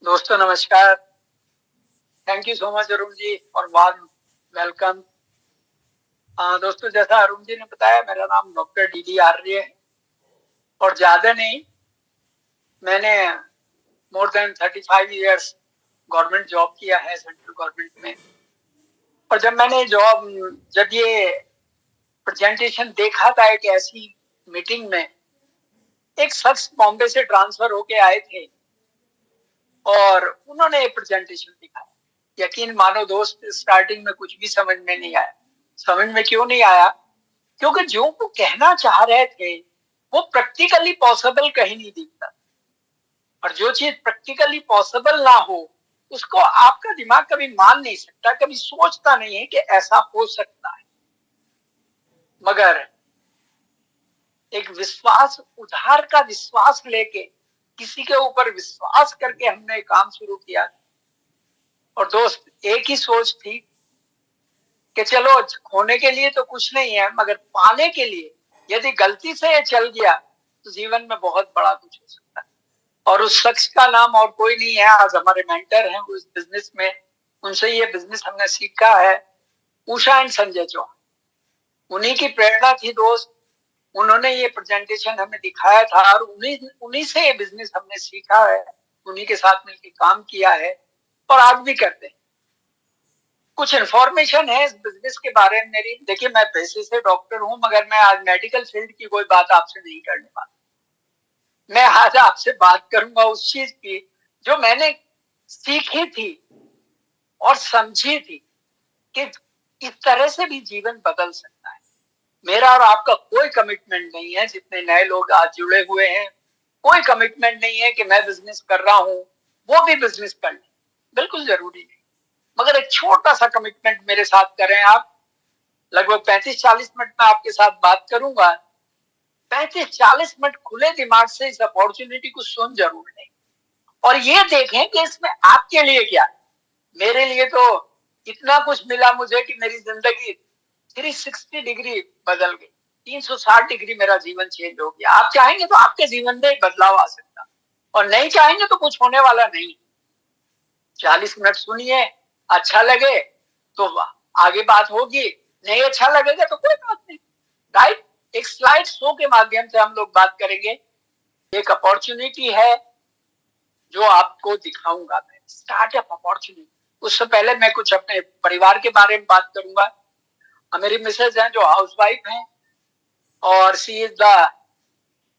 दोस्तों नमस्कार। Thank you so much Arun ji और वार्म वेलकम। दोस्तों, जैसा अरुण जी ने बताया, मेरा नाम डॉक्टर डी आर्य है और ज्यादा नहीं, मैंने more than 35 years government job किया है सेंट्रल गवर्नमेंट में। और जब ये प्रेजेंटेशन देखा था एक ऐसी मीटिंग में, एक शख्स बॉम्बे से ट्रांसफर होके आए थे और उन्होंने एक प्रेजेंटेशन दिखाया। यकीन मानो दोस्त, स्टार्टिंग में कुछ भी समझ में नहीं आया। समझ में क्यों नहीं आया? क्योंकि जो वो कहना चाह रहे थे वो प्रैक्टिकली पॉसिबल कहीं नहीं दिखता। और जो चीज प्रैक्टिकली पॉसिबल ना हो उसको आपका दिमाग कभी मान नहीं सकता, कभी सोचता नहीं है कि ऐसा हो सकता है। मगर एक विश्वास, उधार का विश्वास लेके किसी के ऊपर विश्वास करके हमने काम शुरू किया। और दोस्त, एक ही सोच थी कि चलो, खोने के लिए तो कुछ नहीं है, मगर पाने के लिए यदि गलती से ये चल गया तो जीवन में बहुत बड़ा कुछ हो सकता है। और उस शख्स का नाम और कोई नहीं है, आज हमारे मेंटर हैं उस बिजनेस में। उनसे ये बिजनेस हमने सीखा है, उषा एंड संजय चौहान। उन्हीं की प्रेरणा थी दोस्त। उन्होंने ये प्रेजेंटेशन हमें दिखाया था और उन्हीं से ये बिजनेस हमने सीखा है, उन्हीं के साथ मिलकर काम किया है और आज भी करते हैं। कुछ इन्फॉर्मेशन है इस बिजनेस के बारे में मेरी। देखिए, मैं पेशे से डॉक्टर हूं, मगर मैं आज मेडिकल फील्ड की कोई बात आपसे नहीं करने वाला। मैं आज आपसे बात करूंगा उस चीज की जो मैंने सीखी थी और समझी थी कि इस तरह से भी जीवन बदल सकता है। मेरा और आपका कोई कमिटमेंट नहीं है, जितने नए लोग आज जुड़े हुए हैं, कोई कमिटमेंट नहीं है कि मैं बिजनेस कर रहा हूं, वो भी बिजनेस कर लें। बिल्कुल जरूरी नहीं, मगर एक छोटा सा कमिटमेंट मेरे साथ करें आप। लगभग 35-40 मिनट में आपके साथ बात करूंगा। 35-40 मिनट खुले दिमाग से इस अपॉर्चुनिटी को सुन जरूर लें और ये देखें कि इसमें आपके लिए क्या है। मेरे लिए तो इतना कुछ मिला मुझे कि मेरी जिंदगी 360 डिग्री बदल गई। 360 डिग्री मेरा जीवन चेंज हो गया। आप चाहेंगे तो आपके जीवन में बदलाव आ सकता, और नहीं चाहेंगे तो कुछ होने वाला नहीं। 40 मिनट सुनिए, अच्छा लगे तो आगे बात होगी, नहीं अच्छा लगेगा तो कोई बात नहीं। राइट? एक स्लाइड शो के माध्यम से हम लोग बात करेंगे। एक अपॉर्चुनिटी है जो आपको दिखाऊंगा मैं, स्टार्टअप अपॉर्चुनिटी। उससे पहले मैं कुछ अपने परिवार के बारे में बात करूंगा। मेरी मिसेज हैं जो हाउसवाइफ हैं और she is the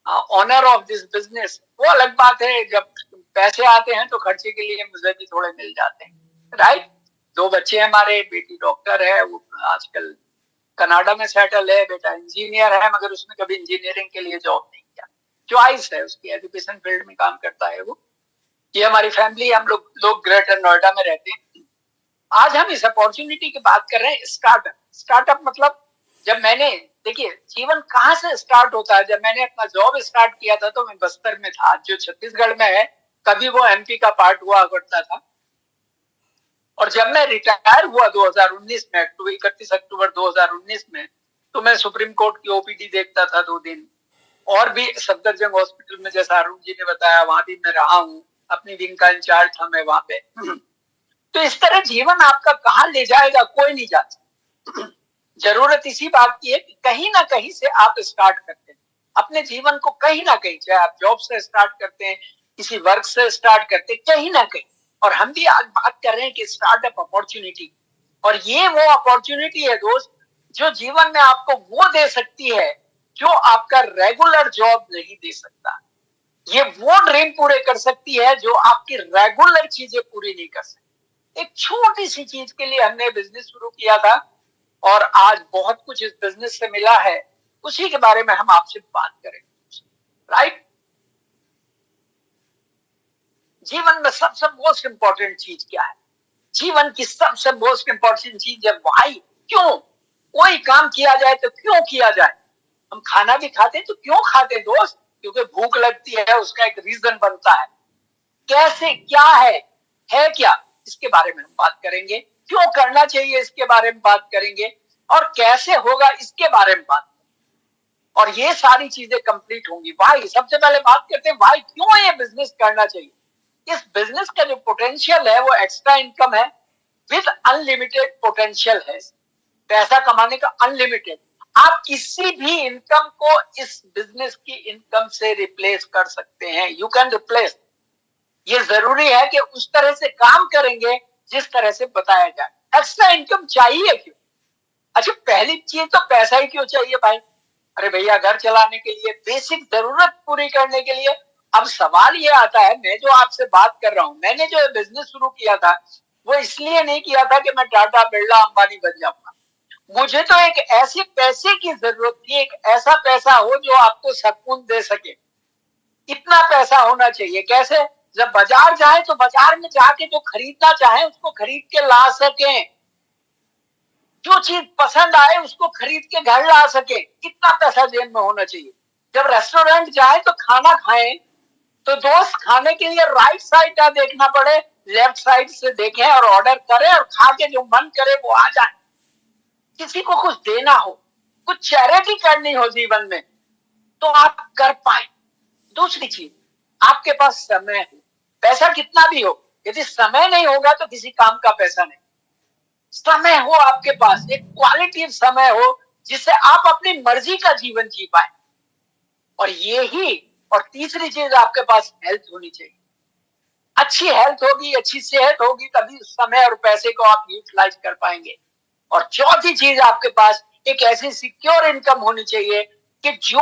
owner of this business. वो अलग बात है, जब पैसे आते हैं तो खर्चे के लिए मुझे भी थोड़े मिल जाते हैं। राइट? 2 बच्चे हमारे, बेटी डॉक्टर है, वो आजकल कनाडा में सेटल है। बेटा इंजीनियर है, मगर उसने कभी इंजीनियरिंग के लिए जॉब नहीं किया। चॉइस है उसकी, एजुकेशन फील्ड में काम करता है वो। ये हमारी फैमिली, हम लोग ग्रेटर नोएडा में रहते हैं। आज हम इस अपॉर्चुनिटी की बात कर रहे हैं, स्टार्टअप। स्टार्टअप मतलब, जब मैंने, देखिए जीवन कहाँ से स्टार्ट होता है। जब मैंने अपना जॉब स्टार्ट किया था तो मैं बस्तर में था, जो छत्तीसगढ़ में है। कभी वो एमपी का पार्ट हुआ करता था। और जब मैं रिटायर हुआ 2019 में, 31 अक्टूबर 2019 में, तो मैं सुप्रीम कोर्ट की ओपीडी देखता था 2 दिन। और भी सफदरजंग हॉस्पिटल में, जैसा अरुण जी ने बताया, वहां भी मैं रहा हूँ। अपनी विंग का इंचार्ज था मैं वहां पे। तो इस तरह जीवन आपका कहाँ ले जाएगा कोई नहीं जानता। जरूरत इसी बात की है कि कहीं ना कहीं से आप स्टार्ट करते हैं अपने जीवन को। कहीं ना कहीं, चाहे आप जॉब से स्टार्ट करते हैं, किसी वर्क से स्टार्ट करते हैं, कहीं ना कहीं। और हम भी आज बात कर रहे हैं कि स्टार्टअप अपॉर्चुनिटी। और ये वो अपॉर्चुनिटी है दोस्त, जो जीवन में आपको वो दे सकती है जो आपका रेगुलर जॉब नहीं दे सकता। ये वो ड्रीम पूरे कर सकती है जो आपकी रेगुलर चीजें पूरी नहीं कर सकती। एक छोटी सी चीज के लिए हमने बिजनेस शुरू किया था और आज बहुत कुछ इस बिजनेस से मिला है। उसी के बारे में हम आपसे बात करेंगे। राइट? जीवन में सबसे मोस्ट इंपॉर्टेंट चीज क्या है? जीवन की सबसे मोस्ट इंपॉर्टेंट चीज है वाई। क्यों? कोई काम किया जाए तो क्यों किया जाए? हम खाना भी खाते हैं तो क्यों खाते हैं दोस्त? क्योंकि भूख लगती है, उसका एक रीजन बनता है। कैसे, क्या है क्या, इसके बारे में हम बात करेंगे। क्यों करना चाहिए, इसके बारे में बात करेंगे। और कैसे होगा, इसके बारे में बात करेंगे। और ये सारी चीजें कंप्लीट होंगी। भाई सबसे पहले बात करते हैं भाई क्यों ये बिजनेस करना चाहिए। इस बिजनेस का जो पोटेंशियल है वो एक्स्ट्रा इनकम है विद अनलिमिटेड पोटेंशियल है। पैसा कमाने का अनलिमिटेड। आप किसी भी इनकम को इस बिजनेस की इनकम से रिप्लेस कर सकते हैं। You can replace. ये जरूरी है कि उस तरह से काम करेंगे जिस तरह से बताया जाए। एक्स्ट्रा इनकम चाहिए क्यों? अच्छा, पहली चीज तो पैसा ही क्यों चाहिए भाई? अरे भैया, घर चलाने के लिए, बेसिक जरूरत पूरी करने के लिए। अब सवाल ये आता है, मैं जो आपसे बात कर रहा हूं, मैंने जो बिजनेस शुरू किया था वो इसलिए नहीं किया था कि मैं टाटा बिरला अंबानी बन जाऊंगा। मुझे तो एक ऐसे पैसे की जरूरत थी, एक ऐसा पैसा हो जो आपको सुकून दे सके। इतना पैसा होना चाहिए। कैसे? जब बाजार जाए तो बाजार में जाके जो खरीदना चाहे उसको खरीद के ला सके, जो चीज पसंद आए उसको खरीद के घर ला सके। कितना पैसा जेब में होना चाहिए। जब रेस्टोरेंट जाए तो खाना खाएं तो दोस्त खाने के लिए राइट साइड ना देखना पड़े, लेफ्ट साइड से देखें और ऑर्डर करें और खा के जो मन करे वो आ जाए। किसी को कुछ देना हो, कुछ चैरिटी करनी हो जीवन में तो आप कर पाए। दूसरी चीज, आपके पास समय हो। पैसा कितना भी हो, यदि समय नहीं होगा तो किसी काम का पैसा नहीं। समय हो आपके पास, एक क्वालिटी समय हो जिससे आप अपनी मर्जी का जीवन जी पाए। और और तीसरी चीज, आपके पास हेल्थ होनी चाहिए। अच्छी हेल्थ होगी, अच्छी सेहत होगी, तभी समय और पैसे को आप यूटिलाइज कर पाएंगे। और चौथी चीज, आपके पास एक ऐसी सिक्योर इनकम होनी चाहिए कि जो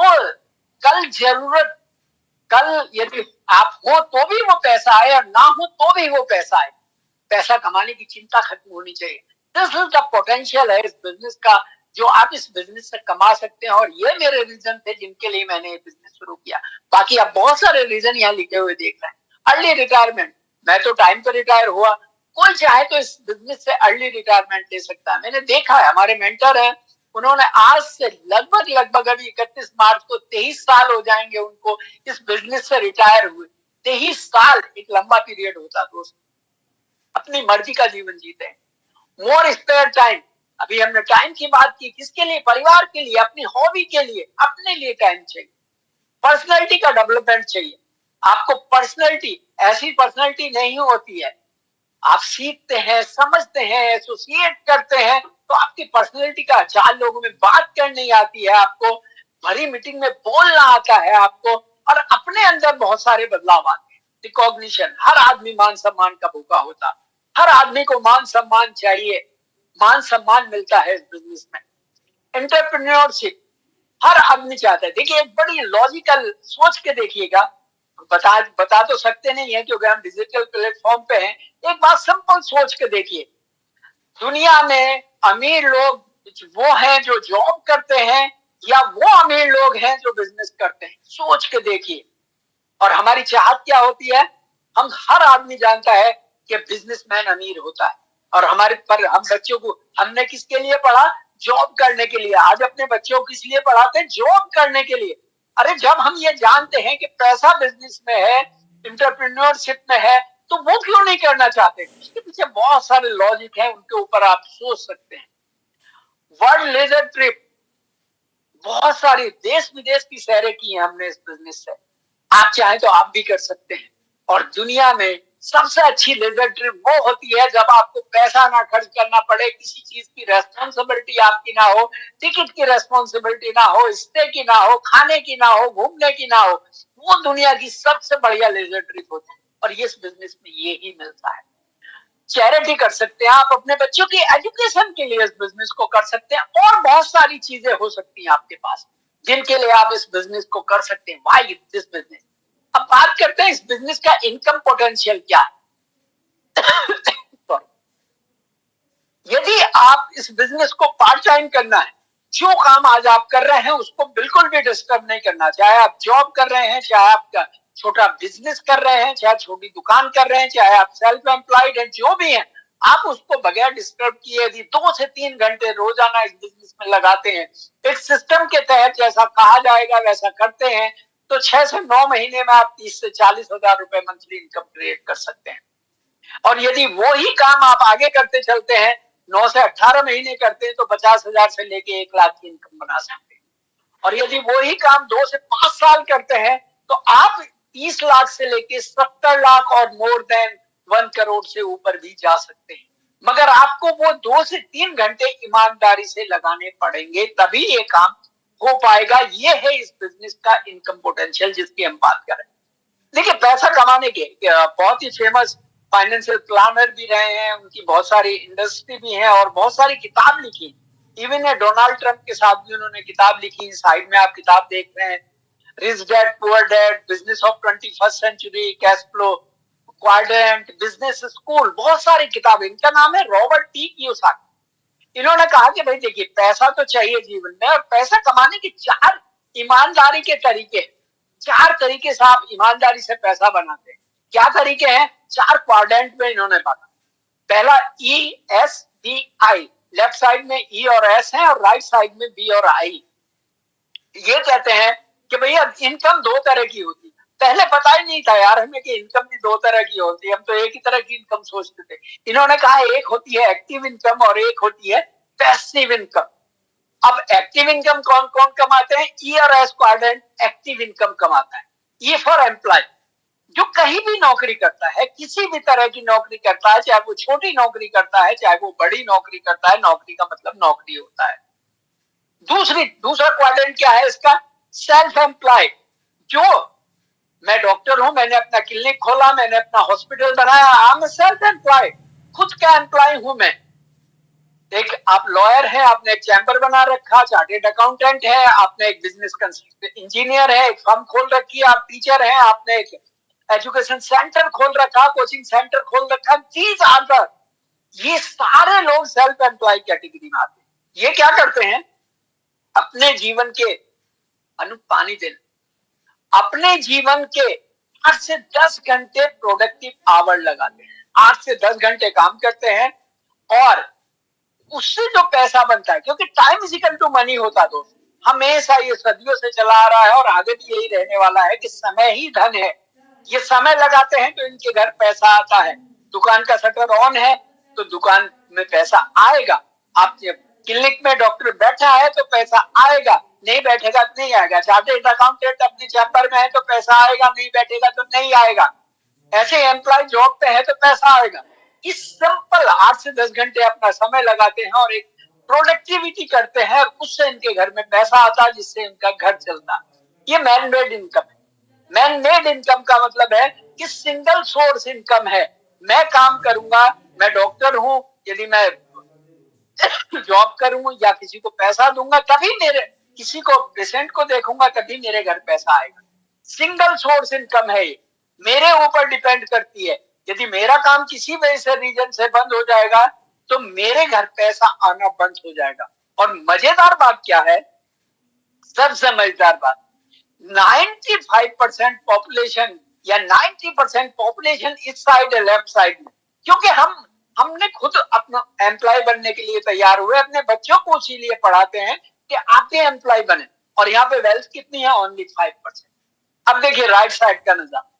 कल जरूरत, कल यदि आप हो तो भी वो पैसा आए और ना हो तो भी वो पैसा आए। पैसा कमाने की चिंता खत्म होनी चाहिए। दिस इज द पोटेंशियल है इस बिजनेस का, जो आप इस बिजनेस से कमा सकते हैं। और ये मेरे रीजन थे जिनके लिए मैंने ये बिजनेस शुरू किया। बाकी आप बहुत सारे रीजन यहाँ लिखे हुए देख रहे हैं। अर्ली रिटायरमेंट, मैं तो टाइम पर रिटायर हुआ। कोई चाहे तो इस बिजनेस से अर्ली रिटायरमेंट ले सकता है। मैंने देखा है, हमारे मेंटर है, उन्होंने आज से लगभग अभी 31 मार्च को 23 साल हो जाएंगे उनको इस बिजनेस से रिटायर हुए। 23 साल एक लंबा पीरियड होता है दोस्त। अपनी मर्जी का जीवन जीते हैं। मोर स्पेयर टाइम, अभी हमने टाइम की बात की, किसके लिए? परिवार के लिए, अपनी हॉबी के लिए, अपने लिए टाइम चाहिए। पर्सनैलिटी का डेवलपमेंट चाहिए। आपको पर्सनैलिटी, ऐसी पर्सनैलिटी नहीं होती है। आप सीखते हैं, समझते हैं, एसोसिएट करते हैं तो आपकी पर्सनैलिटी का, 4 लोगों में बात करनी आती है आपको, भरी मीटिंग में बोलना आता है आपको, और अपने अंदर बहुत सारे बदलाव आते हैं। रिकॉग्निशन, हर आदमी मान सम्मान का भूखा होता, हर आदमी को मान सम्मान चाहिए। मान सम्मान मिलता है इस बिजनेस में। एंटरप्रेन्योरशिप, हर आदमी चाहता है। देखिए, एक बड़ी लॉजिकल सोच के देखिएगा, बता तो सकते नहीं है क्योंकि हम डिजिटल प्लेटफॉर्म पे हैं। एक बात सिंपल सोच के देखिए, दुनिया में अमीर लोग वो हैं जो जॉब करते हैं या वो अमीर लोग हैं जो बिजनेस करते हैं? सोच के देखिए। और हमारी चाहत क्या होती है? हम, हर आदमी जानता है कि बिजनेसमैन अमीर होता है। और हमारे पर, हम बच्चों को हमने किसके लिए पढ़ा? जॉब करने के लिए। आज अपने बच्चों को किस लिए पढ़ाते हैं? जॉब करने के लिए। अरे जब हम ये जानते हैं कि पैसा बिजनेस में है, इंटरप्रेन्योरशिप में है, तो वो क्यों नहीं करना चाहते? उसके पीछे बहुत सारे लॉजिक है, उनके ऊपर आप सोच सकते हैं। वर्ल्ड लेजर ट्रिप, बहुत सारी देश विदेश की सैरें की हैं हमने इस बिजनेस से। आप चाहें तो आप भी कर सकते हैं। और दुनिया में सबसे अच्छी लेजर ट्रिप वो होती है जब आपको पैसा ना खर्च करना पड़े, किसी चीज की रेस्पॉन्सिबिलिटी आपकी ना हो, टिकट की रेस्पॉन्सिबिलिटी ना हो, स्टे की ना हो, खाने की ना हो, घूमने की ना हो। वो दुनिया की सबसे बढ़िया लेजर ट्रिप होती है। और इस बिजनेस में ये ही मिलता है। चैरिटी कर सकते हैं आप, अपने बच्चों की एजुकेशन के लिए इस बिजनेस को कर सकते हैं। और बहुत सारी चीजें हो सकती हैं आपके पास जिनके लिए आप इस बिजनेस को कर सकते हैं। Why this business? अब बात करते हैं इस बिजनेस का इनकम पोटेंशियल क्या है। यदि आप इस बिजनेस को पार्ट टाइम करना है, जो काम आज आप कर रहे हैं उसको बिल्कुल भी डिस्टर्ब नहीं करना। चाहे आप जॉब कर रहे हैं, चाहे आप छोटा बिजनेस कर रहे हैं, चाहे छोटी दुकान कर रहे हैं, चाहे आप सेल्फ एम्प्लॉयड हैं, जो भी हैं, आप उसको बगैर डिस्टर्ब किए यदि 2 से 3 घंटे रोजाना इस बिजनेस में लगाते हैं, एक सिस्टम के तहत जैसा कहा जाएगा वैसा करते हैं, तो 6 से 9 महीने में आप 30 से 40 हजार रुपए मंथली इनकम क्रिएट कर सकते हैं। और यदि वो ही काम आप आगे करते चलते हैं, 9 से 18 महीने करते हैं, तो 50 हजार से लेके 1 लाख की इनकम बना सकते हैं। और यदि वो ही काम 2 से 5 साल करते हैं तो आप 30 लाख से लेके 70 लाख और मोर देन 1 करोड़ से ऊपर भी जा सकते हैं, मगर आपको वो 2 से 3 घंटे ईमानदारी से लगाने पड़ेंगे, तभी ये काम हो पाएगा। ये है इस बिजनेस का इनकम पोटेंशियल जिसकी हम बात करें। देखिए, पैसा कमाने के बहुत ही फेमस फाइनेंशियल प्लानर भी रहे हैं, उनकी बहुत सारी इंडस्ट्री भी है और बहुत सारी किताब लिखी। इवन डोनाल्ड ट्रंप के साथ भी उन्होंने किताब लिखी। साइड में आप किताब देख रहे हैं, rich dad poor dad, business of 21st century, cash flow quadrant, business school, बहुत सारी किताब। इनका नाम है रॉबर्ट टी कियोसाकी। इन्होंने कहा कि भाई देखिए, पैसा तो चाहिए जीवन में, और पैसा कमाने के 4 ईमानदारी के तरीके, 4 तरीके से आप ईमानदारी से पैसा बनाते हैं। क्या तरीके हैं? 4 क्वाड्रेंट में इन्होंने बांटा। पहला ESDI, लेफ्ट साइड में E और S है और राइट साइड में B और I। ये कहते हैं कि भैया इनकम 2 तरह की होती है। पहले पता ही नहीं था यार हमें कि इनकम भी 2 तरह की होती है, हम तो एक ही तरह की इनकम सोचते थे। इन्होंने कहा एक होती है एक्टिव इनकम और एक होती है पैसिव इनकम। अब एक्टिव इनकम कौन कौन कमाते हैं? E और S क्वाड्रेंट एक्टिव इनकम कमाता है। E फॉर एम्प्लॉय, जो कहीं भी नौकरी करता है, किसी भी तरह की नौकरी करता है, चाहे वो छोटी नौकरी करता है चाहे वो बड़ी नौकरी करता है, नौकरी का मतलब नौकरी होता है। दूसरा क्वाड्रेंट क्या है इसका? सेल्फ एम्प्लॉयड, जो मैं डॉक्टर हूं, मैंने अपना क्लिनिक खोला, मैंने अपना हॉस्पिटल बनाया, आई एम सेल्फ एम्प्लॉयड, खुद का एम्प्लॉय हूं मैं। एक आप लॉयर हैं, आपने एक चैम्बर बना रखा, चार्टेड अकाउंटेंट है, आपने एक बिजनेस इंजीनियर है, एक फर्म खोल रखी है, आप टीचर हैं, आपने एक एजुकेशन सेंटर खोल रखा, कोचिंग सेंटर खोल रखा। दीज आर द, ये सारे लोग सेल्फ एम्प्लॉय कैटेगरी में आते हैं। ये क्या करते हैं? अपने जीवन के पानी देना, अपने जीवन के 8 से 10 घंटे प्रोडक्टिव आवर लगाते हैं, 8 से 10 घंटे काम करते हैं, और उससे जो पैसा बनता है, क्योंकि time is equal to money होता है दोस्त, हमेशा ये सदियों से चला आ रहा है और आगे भी यही रहने वाला है कि समय ही धन है। ये समय लगाते हैं तो इनके घर पैसा आता है। दुकान का शटर ऑन है तो दुकान में पैसा आएगा। आप क्लिनिक में डॉक्टर बैठा है तो पैसा आएगा, नहीं बैठेगा तो नहीं आएगा। चार्टेड अकाउंटेंट अपने चैम्बर में है तो पैसा आएगा, नहीं बैठेगा तो नहीं आएगा। ऐसे एम्प्लॉय जॉब पे है तो पैसा आएगा। इस सिंपल 8 से 10 घंटे अपना समय लगाते हैं और एक प्रोडक्टिविटी करते हैं, और उससे इनके घर में पैसा आता है जिससे इनका घर चलता है। ये मैन मेड इनकम है। मैन मेड इनकम का मतलब है कि सिंगल सोर्स इनकम है। मैं काम करूंगा, मैं डॉक्टर हूं, यदि मैं जॉब करूंगा या किसी को पैसा दूंगा तभी मेरे, किसी को पेशेंट को देखूंगा तभी मेरे घर पैसा आएगा। सिंगल सोर्स इनकम है ये, मेरे ऊपर डिपेंड करती है। यदि मेरा काम किसी वजह से रीजन से बंद हो जाएगा तो मेरे घर पैसा आना बंद हो जाएगा। और मजेदार बात क्या है, सबसे मजेदार बात, 95% पॉपुलेशन या 90% पॉपुलेशन इस साइड है, लेफ्ट साइड में, क्योंकि हमने खुद अपना एम्प्लॉय बनने के लिए तैयार हुए, अपने बच्चों को इसीलिए पढ़ाते हैं कि आप भी एम्प्लॉय बने। और यहाँ पे वेल्थ कितनी है? ओनली 5%। अब देखिए राइट साइड का नजारा,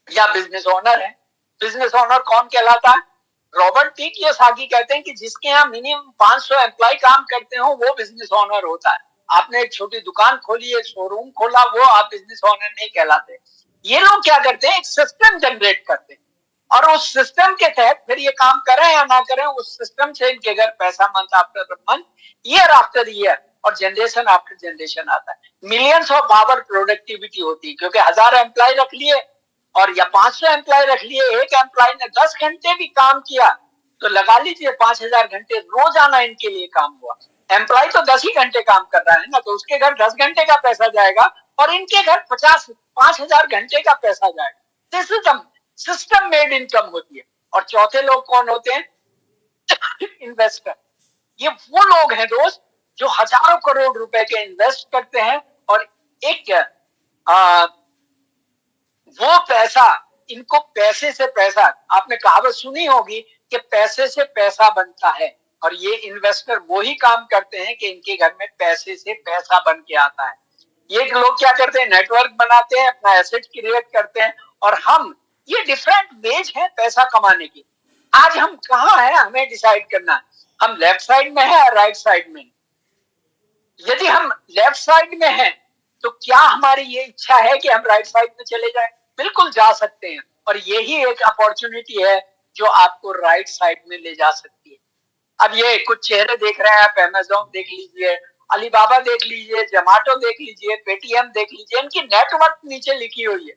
या बिजनेस ओनर है। बिजनेस ओनर कौन कहलाता है? रॉबर्ट टी कियोसाकी कहते हैं कि जिसके यहाँ मिनिमम 500 एम्प्लॉय काम करते हो वो बिजनेस ओनर होता है। आपने एक छोटी दुकान खोली, एक शोरूम खोला, वो आप बिजनेस ओनर नहीं कहलाते। ये लोग क्या करते हैं? एक सिस्टम जनरेट करते हैं, और उस सिस्टम के तहत फिर ये काम करें या ना करें, उस सिस्टम से इनके घर पैसा month after month, year after year और जनरेशन आफ्टर जनरेशन आता है। मिलियंस ऑफ आवर प्रोडक्टिविटी होती है, क्योंकि 1000 एम्प्लॉय रख लिए और या 500 एम्प्लॉय रख लिए, एक एम्प्लॉय ने 10 घंटे भी काम किया तो लगा लीजिए 5000 घंटे रोजाना इनके लिए काम हुआ। एम्प्लॉय तो 10 ही घंटे काम कर रहा है ना, तो उसके घर 10 घंटे का पैसा जाएगा और इनके घर 5000 घंटे का पैसा जाएगा। This is system made income होती है। और चौथे लोग कौन होते हैं? इन्वेस्टर। ये वो लोग हैं दोस्त जो हजारों करोड़ रुपए के इन्वेस्ट करते हैं, और एक वो पैसा, इनको पैसे से पैसा, आपने कहावत सुनी होगी कि पैसे से पैसा बनता है, और ये इन्वेस्टर वो ही काम करते हैं कि इनके घर में पैसे से पैसा बन के आता है। ये लोग क्या करते हैं? नेटवर्क बनाते हैं, अपना एसेट क्रिएट करते हैं, और हम, ये डिफरेंट वेज है पैसा कमाने की। आज हम कहाँ हैं हमें डिसाइड करना है, हम लेफ्ट साइड में है या राइट साइड में। यदि हम लेफ्ट साइड में हैं तो क्या हमारी ये इच्छा है कि हम राइट साइड में चले जाएं? बिल्कुल जा सकते हैं, और यही एक अपॉर्चुनिटी है जो आपको राइट साइड में ले जा सकती है। अब ये कुछ चेहरे देख रहे हैं आप, अमेज़न देख लीजिए, अलीबाबा देख लीजिए, जोमैटो देख लीजिए, पेटीएम देख लीजिए, इनकी नेटवर्थ नीचे लिखी हुई है।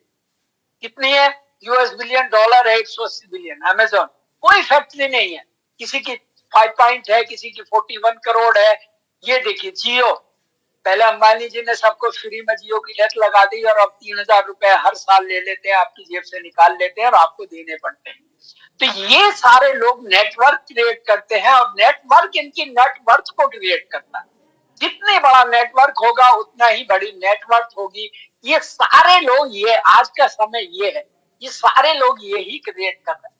कितनी है? यूएस बिलियन डॉलर है, 180 बिलियन। अमेज़न कोई फैक्ट्री नहीं है, किसी की 5 पॉइंट है, किसी की 41 करोड़ है। ये देखिए जियो, पहले अंबानी जी ने सबको फ्री में जियो की लत लगा दी, और अब 3,000 रुपए हर साल ले लेते हैं, आपकी जेब से निकाल लेते हैं और आपको देने पड़ते हैं। तो ये सारे लोग नेटवर्क क्रिएट करते हैं, और नेटवर्क इनकी नेटवर्थ को क्रिएट करता है। जितने बड़ा नेटवर्क होगा उतना ही बड़ी नेटवर्थ होगी। ये सारे लोग, ये आज का समय ये है, ये सारे लोग ये ही क्रिएट कर रहे हैं।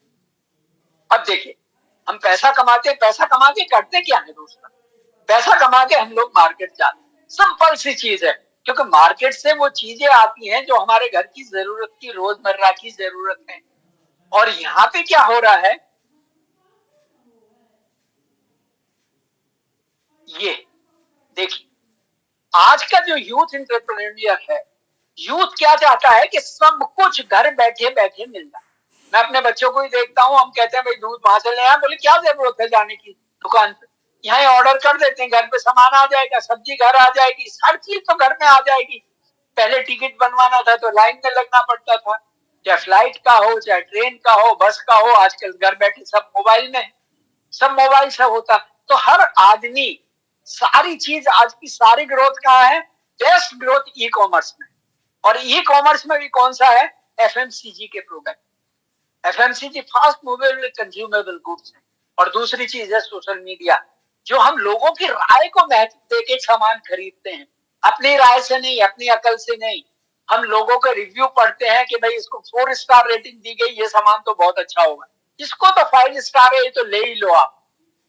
अब देखिए, हम पैसा कमाते हैं, पैसा कमा के करते क्या है दोस्तों? पैसा कमा के हम लोग मार्केट जाते हैं। सिंपल सी चीज है, क्योंकि मार्केट से वो चीजें आती हैं जो हमारे घर की जरूरत की, रोजमर्रा की जरूरत है। और यहाँ पे क्या हो रहा है, ये देखिए, आज का जो यूथ एंटरप्रेन्योर है, यूथ क्या चाहता है कि सब कुछ घर बैठे बैठे मिल जाए। मैं अपने बच्चों को ही देखता हूँ, हम कहते हैं भाई दूध वहां से ले आए, बोले क्या जरूरत है जाने की दुकान पे, यहाँ ऑर्डर कर देते हैं, घर पे सामान आ जाएगा, सब्जी घर आ जाएगी, हर चीज तो घर में आ जाएगी। पहले टिकट बनवाना था तो लाइन में लगना पड़ता था, चाहे फ्लाइट का हो, चाहे ट्रेन का हो, बस का हो। आजकल घर बैठे सब मोबाइल में है, सब मोबाइल से होता। तो हर आदमी, सारी चीज, आज की सारी ग्रोथ कहाँ है? बेस्ट ग्रोथ ई कॉमर्स में। और ई कॉमर्स में भी कौन सा है? एफएमसीजी के product. FMCG fast movable consumable goods है। और दूसरी चीज है सोशल मीडिया, जो हम लोगों की राय को महत्व देके सामान खरीदते हैं, अपनी राय से नहीं, अपनी अकल से नहीं। हम लोगों के रिव्यू पढ़ते हैं कि भाई इसको 4 स्टार रेटिंग दी गई, ये सामान तो बहुत अच्छा होगा, इसको तो 5 स्टार है, ये तो ले ही लो आप।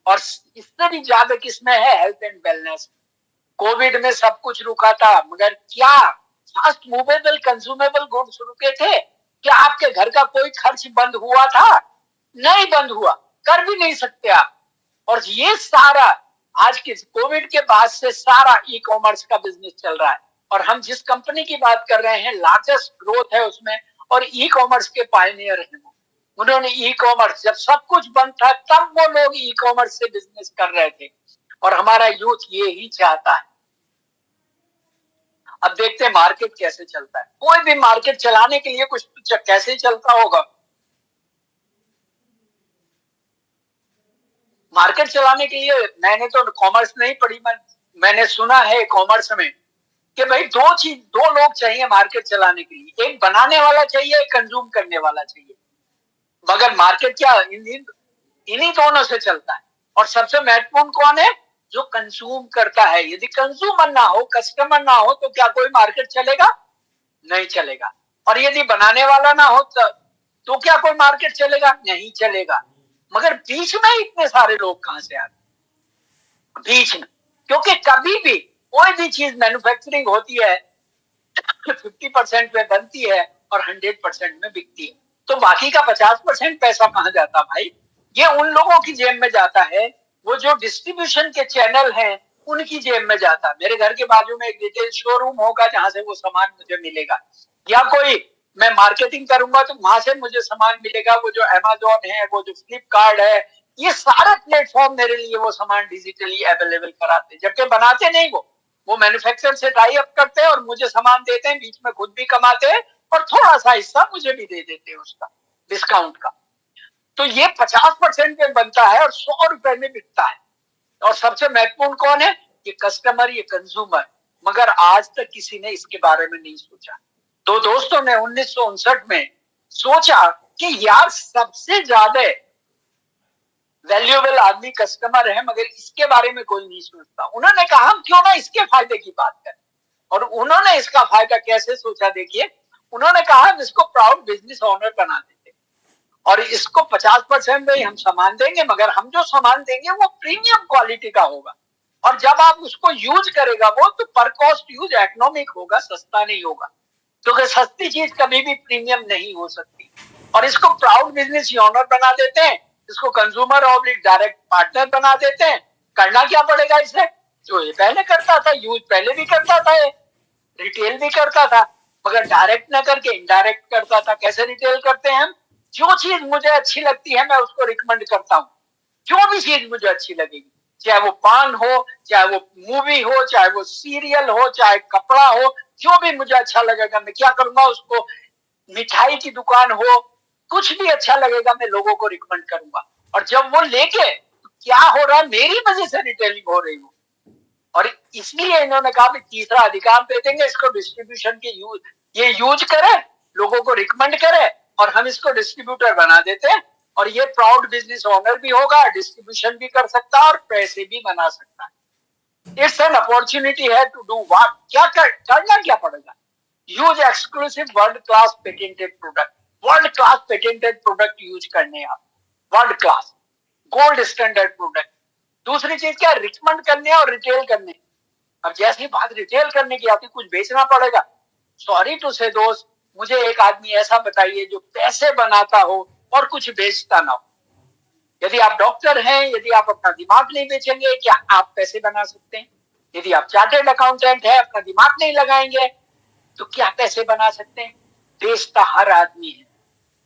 और इससे भी ज्यादा किसमें है? Health and wellness. कोविड में सब कुछ रुका था, मगर क्या फास्ट मूवेबल कंज्यूमेबल गुड्स रुके थे? क्या आपके घर का कोई खर्च बंद हुआ था? नहीं बंद हुआ, कर भी नहीं सकते आप। और ये सारा आज के कोविड के बाद से सारा ई कॉमर्स का बिजनेस चल रहा है। और हम जिस कंपनी की बात कर रहे हैं, लार्जेस्ट ग्रोथ है उसमें, और ई कॉमर्स के पायनियर हैं वो। उन्होंने ई कॉमर्स, जब सब कुछ बंद था तब वो लोग ई कॉमर्स से बिजनेस कर रहे थे। और हमारा यूथ ये ही चाहता है। अब देखते हैं मार्केट कैसे चलता है। कोई भी मार्केट चलाने के लिए कुछ कैसे चलता होगा। मार्केट चलाने के लिए, मैंने तो कॉमर्स नहीं पढ़ी, मैंने सुना है कॉमर्स में कि भाई दो लोग चाहिए मार्केट चलाने के लिए, एक बनाने वाला चाहिए, एक कंज्यूम करने वाला चाहिए। मगर मार्केट क्या इन्हीं दोनों से चलता है। और सबसे महत्वपूर्ण कौन है? जो कंज्यूम करता है। यदि कंज्यूमर ना हो, कस्टमर ना हो, तो क्या कोई मार्केट चलेगा? नहीं चलेगा। और यदि बनाने वाला ना हो तो क्या कोई मार्केट चलेगा? नहीं चलेगा। मगर बीच में इतने सारे लोग कहां से आते? बीच में, क्योंकि कभी भी कोई भी चीज मैन्युफैक्चरिंग होती है 50% में बनती है और 100% में बिकती है, तो बाकी का 50% पैसा कहां जाता भाई? ये उन लोगों की जेब में जाता है, वो जो डिस्ट्रीब्यूशन के चैनल हैं उनकी जेब में जाता है। मेरे घर के बाजू में एक रिटेल शोरूम होगा जहां से वो सामान मुझे मिलेगा, या कोई मैं मार्केटिंग करूंगा तो वहां से मुझे सामान मिलेगा। वो जो अमेज़न है, वो जो फ्लिपकार्ट है, ये सारे प्लेटफॉर्म मेरे लिए वो सामान डिजिटली अवेलेबल कराते हैं, जबकि बनाते नहीं वो मैन्युफैक्चरर से टाई अप करते हैं और मुझे सामान देते हैं, बीच में खुद भी कमाते हैं और थोड़ा सा हिस्सा मुझे भी दे देते हैं उसका, डिस्काउंट का। तो ये 50% में बनता है और 100 रुपए में बिकता है। और सबसे महत्वपूर्ण कौन है? ये कस्टमर, ये कंज्यूमर। मगर आज तक किसी ने इसके बारे में नहीं सोचा। दो दोस्तों ने 1959 में सोचा कि यार सबसे ज्यादा वैल्यूएबल आदमी कस्टमर है, मगर इसके बारे में कोई नहीं सोचता। उन्होंने कहा हम क्यों ना इसके फायदे की बात करें। और उन्होंने इसका फायदा कैसे सोचा, देखिए। उन्होंने कहा हम इसको प्राउड बिजनेस ओनर बना देते, और इसको 50% में हम सामान देंगे, मगर हम जो सामान देंगे वो प्रीमियम क्वालिटी का होगा। और जब आप उसको यूज करेगा वो, तो पर कॉस्ट यूज इकोनॉमिक होगा, सस्ता नहीं होगा, क्योंकि सस्ती चीज कभी भी प्रीमियम नहीं हो सकती। और इसको प्राउड बिजनेस ओनर बना देते हैं, इसको कंज्यूमर और डायरेक्ट पार्टनर बना देते हैं। करना क्या पड़ेगा इसे? जो ये पहले करता था, यूज पहले भी करता था, रिटेल भी करता था, मगर डायरेक्ट ना करके इनडायरेक्ट करता था। कैसे रिटेल करते हैं हम? जो चीज मुझे अच्छी लगती है मैं उसको रिकमेंड करता हूँ। जो भी चीज मुझे अच्छी लगेगी, चाहे वो पान हो, चाहे वो मूवी हो, चाहे वो सीरियल हो, चाहे कपड़ा हो, जो भी मुझे अच्छा लगेगा मैं क्या करूंगा, उसको मिठाई की दुकान हो, कुछ भी अच्छा लगेगा मैं लोगों को रिकमेंड करूंगा। और जब वो लेके, क्या हो रहा है, मेरी वजह से रिटेलिंग हो रही हो। और इसलिए इन्होंने कहा कि तीसरा अधिकार दे देंगे इसको, डिस्ट्रीब्यूशन के यूज, ये यूज करे, लोगों को रिकमेंड करे, और हम इसको डिस्ट्रीब्यूटर बना देते हैं। और ये प्राउड बिजनेस ओनर भी होगा, डिस्ट्रीब्यूशन भी कर सकता है और पैसे भी बना सकता है। इट्स एन अपॉर्चुनिटी है टू डू व्हाट, करना क्या पड़ेगा? Use exclusive world class patented product. World class patented product use करने आप, world class gold standard product. दूसरी चीज क्या, रिकमेंड करने और रिटेल करने। अब जैसी बात रिटेल करने की आती, कुछ बेचना पड़ेगा। सॉरी टू से दोस्त, मुझे एक आदमी ऐसा बताइए जो पैसे बनाता हो और कुछ बेचता ना हो। यदि आप डॉक्टर हैं, यदि आप अपना दिमाग नहीं बेचेंगे, क्या आप पैसे बना सकते हैं? यदि आप चार्टर्ड अकाउंटेंट है, अपना दिमाग नहीं लगाएंगे, तो क्या पैसे बना सकते हैं? बेचता हर आदमी है।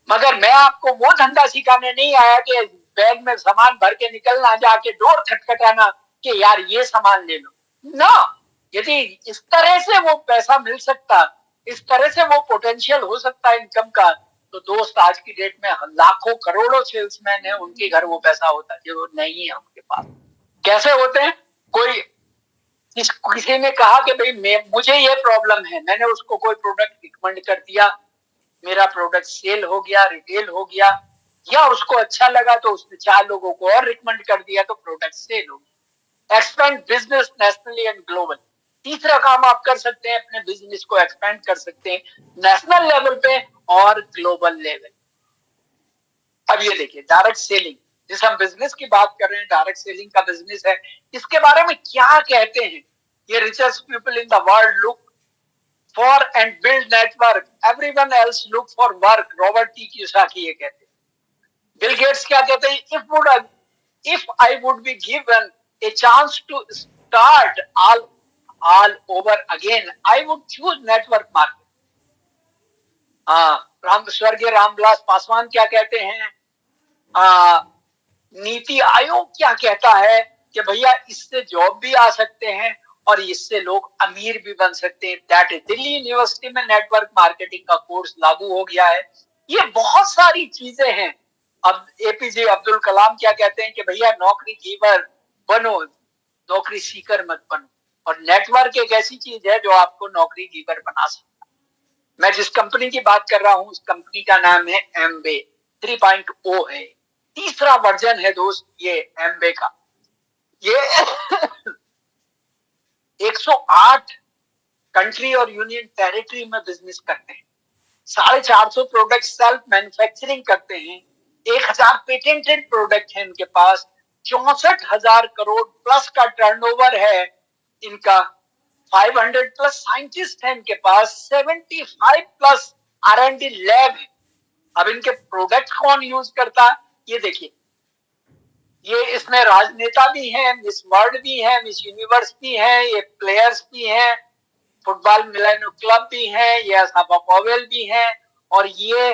मगर मैं आपको वो धंधा सिखाने नहीं आया कि बैग में सामान भर के निकलना, जाके डोर खटखटाना कि यार ये सामान ले लो ना। यदि इस तरह से वो पैसा मिल सकता, इस तरह से वो पोटेंशियल हो सकता है इनकम का, तो दोस्त आज की डेट में लाखों करोड़ों सेल्समैन है, उनके घर वो पैसा होता है जो नहीं है उनके पास। कैसे होते हैं? कोई किसी ने कहा कि भाई मुझे ये प्रॉब्लम है, मैंने उसको कोई प्रोडक्ट रिकमेंड कर दिया, मेरा प्रोडक्ट सेल हो गया, रिटेल हो गया, या उसको अच्छा लगा तो उसने 4 लोगों को और रिकमेंड कर दिया तो प्रोडक्ट सेल हो गया। Expand business nationally and global. तीसरा काम आप कर सकते हैं, अपने बिजनेस को एक्सपेंड कर सकते हैं नेशनल लेवल पे और ग्लोबल लेवल। अब ये देखिए, डायरेक्ट सेलिंग, जिस हम बिजनेस की बात कर रहे हैं, डायरेक्ट सेलिंग का बिजनेस है। इसके बारे में क्या कहते हैं? ये richest people in the world look for and build network, everyone else look for work, Robert T Kiyosaki ये कहते हैं। बिल गेट्स क्या कहते हैं? if I would be given a chance to start all over again, I would choose network market. स्वर्गीय रामविलास पासवान क्या कहते हैं? नीति आयोग क्या कहता है कि भैया इससे जॉब भी आ सकते हैं और इससे लोग अमीर भी बन सकते हैं। दैट इज दिल्ली यूनिवर्सिटी में नेटवर्क मार्केटिंग का कोर्स लागू हो गया है। ये बहुत सारी चीजें हैं। अब एपीजे अब्दुल कलाम क्या कहते हैं कि भैया नौकरी गिवर बनो, नौकरी सीकर मत बनो। और नेटवर्क एक ऐसी चीज है जो आपको नौकरी गिवर बना सकता है। मैं जिस कंपनी की बात कर रहा हूं, उस कंपनी का नाम है एमबे 3.0 है। तीसरा वर्जन है दोस्त ये एमबे का। ये 108 कंट्री और यूनियन टेरिटरी में बिजनेस करते हैं। 450 प्रोडक्ट सेल्फ मैन्युफैक्चरिंग करते हैं। 1000 पेटेंटेड प्रोडक्ट है इनके पास। 64,000 करोड़ प्लस का टर्नओवर है इनका। 500 प्लस साइंटिस्ट है इनके पास। 75 प्लस R&D लैब है। अब इनके प्रोडक्ट कौन यूज करता है ये देखिए। ये इसमें राजनेता भी हैं, मिस वर्ल्ड भी है, मिस यूनिवर्स भी है, ये प्लेयर्स भी हैं, फुटबॉल मिलेनियो क्लब भी है, ये असाफा पॉवेल भी है, और ये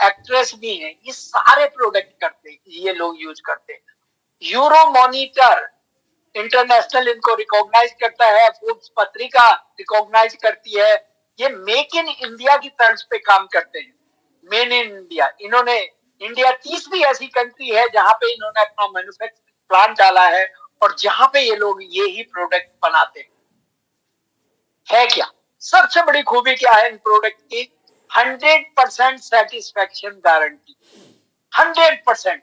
एक्ट्रेस भी है। ये सारे प्रोडक्ट करते हैं, ये लोग यूज करते हैं। यूरो मॉनिटर इंटरनेशनल इनको रिकॉग्नाइज करता है, फूड्स पत्रिका रिकॉग्नाइज करती है। ये मेक इन इंडिया की तर्ज पे काम करते हैं। मेन इन इंडिया, इन्होंने इंडिया तीसरी ऐसी कंट्री है जहां पे इन्होंने अपना मैन्युफैक्चरिंग प्लांट डाला है और जहां पे ये लोग ये ही प्रोडक्ट बनाते हैं। है क्या सबसे बड़ी खूबी क्या है इन प्रोडक्ट की? 100% सेटिस्फैक्शन गारंटी। 100%,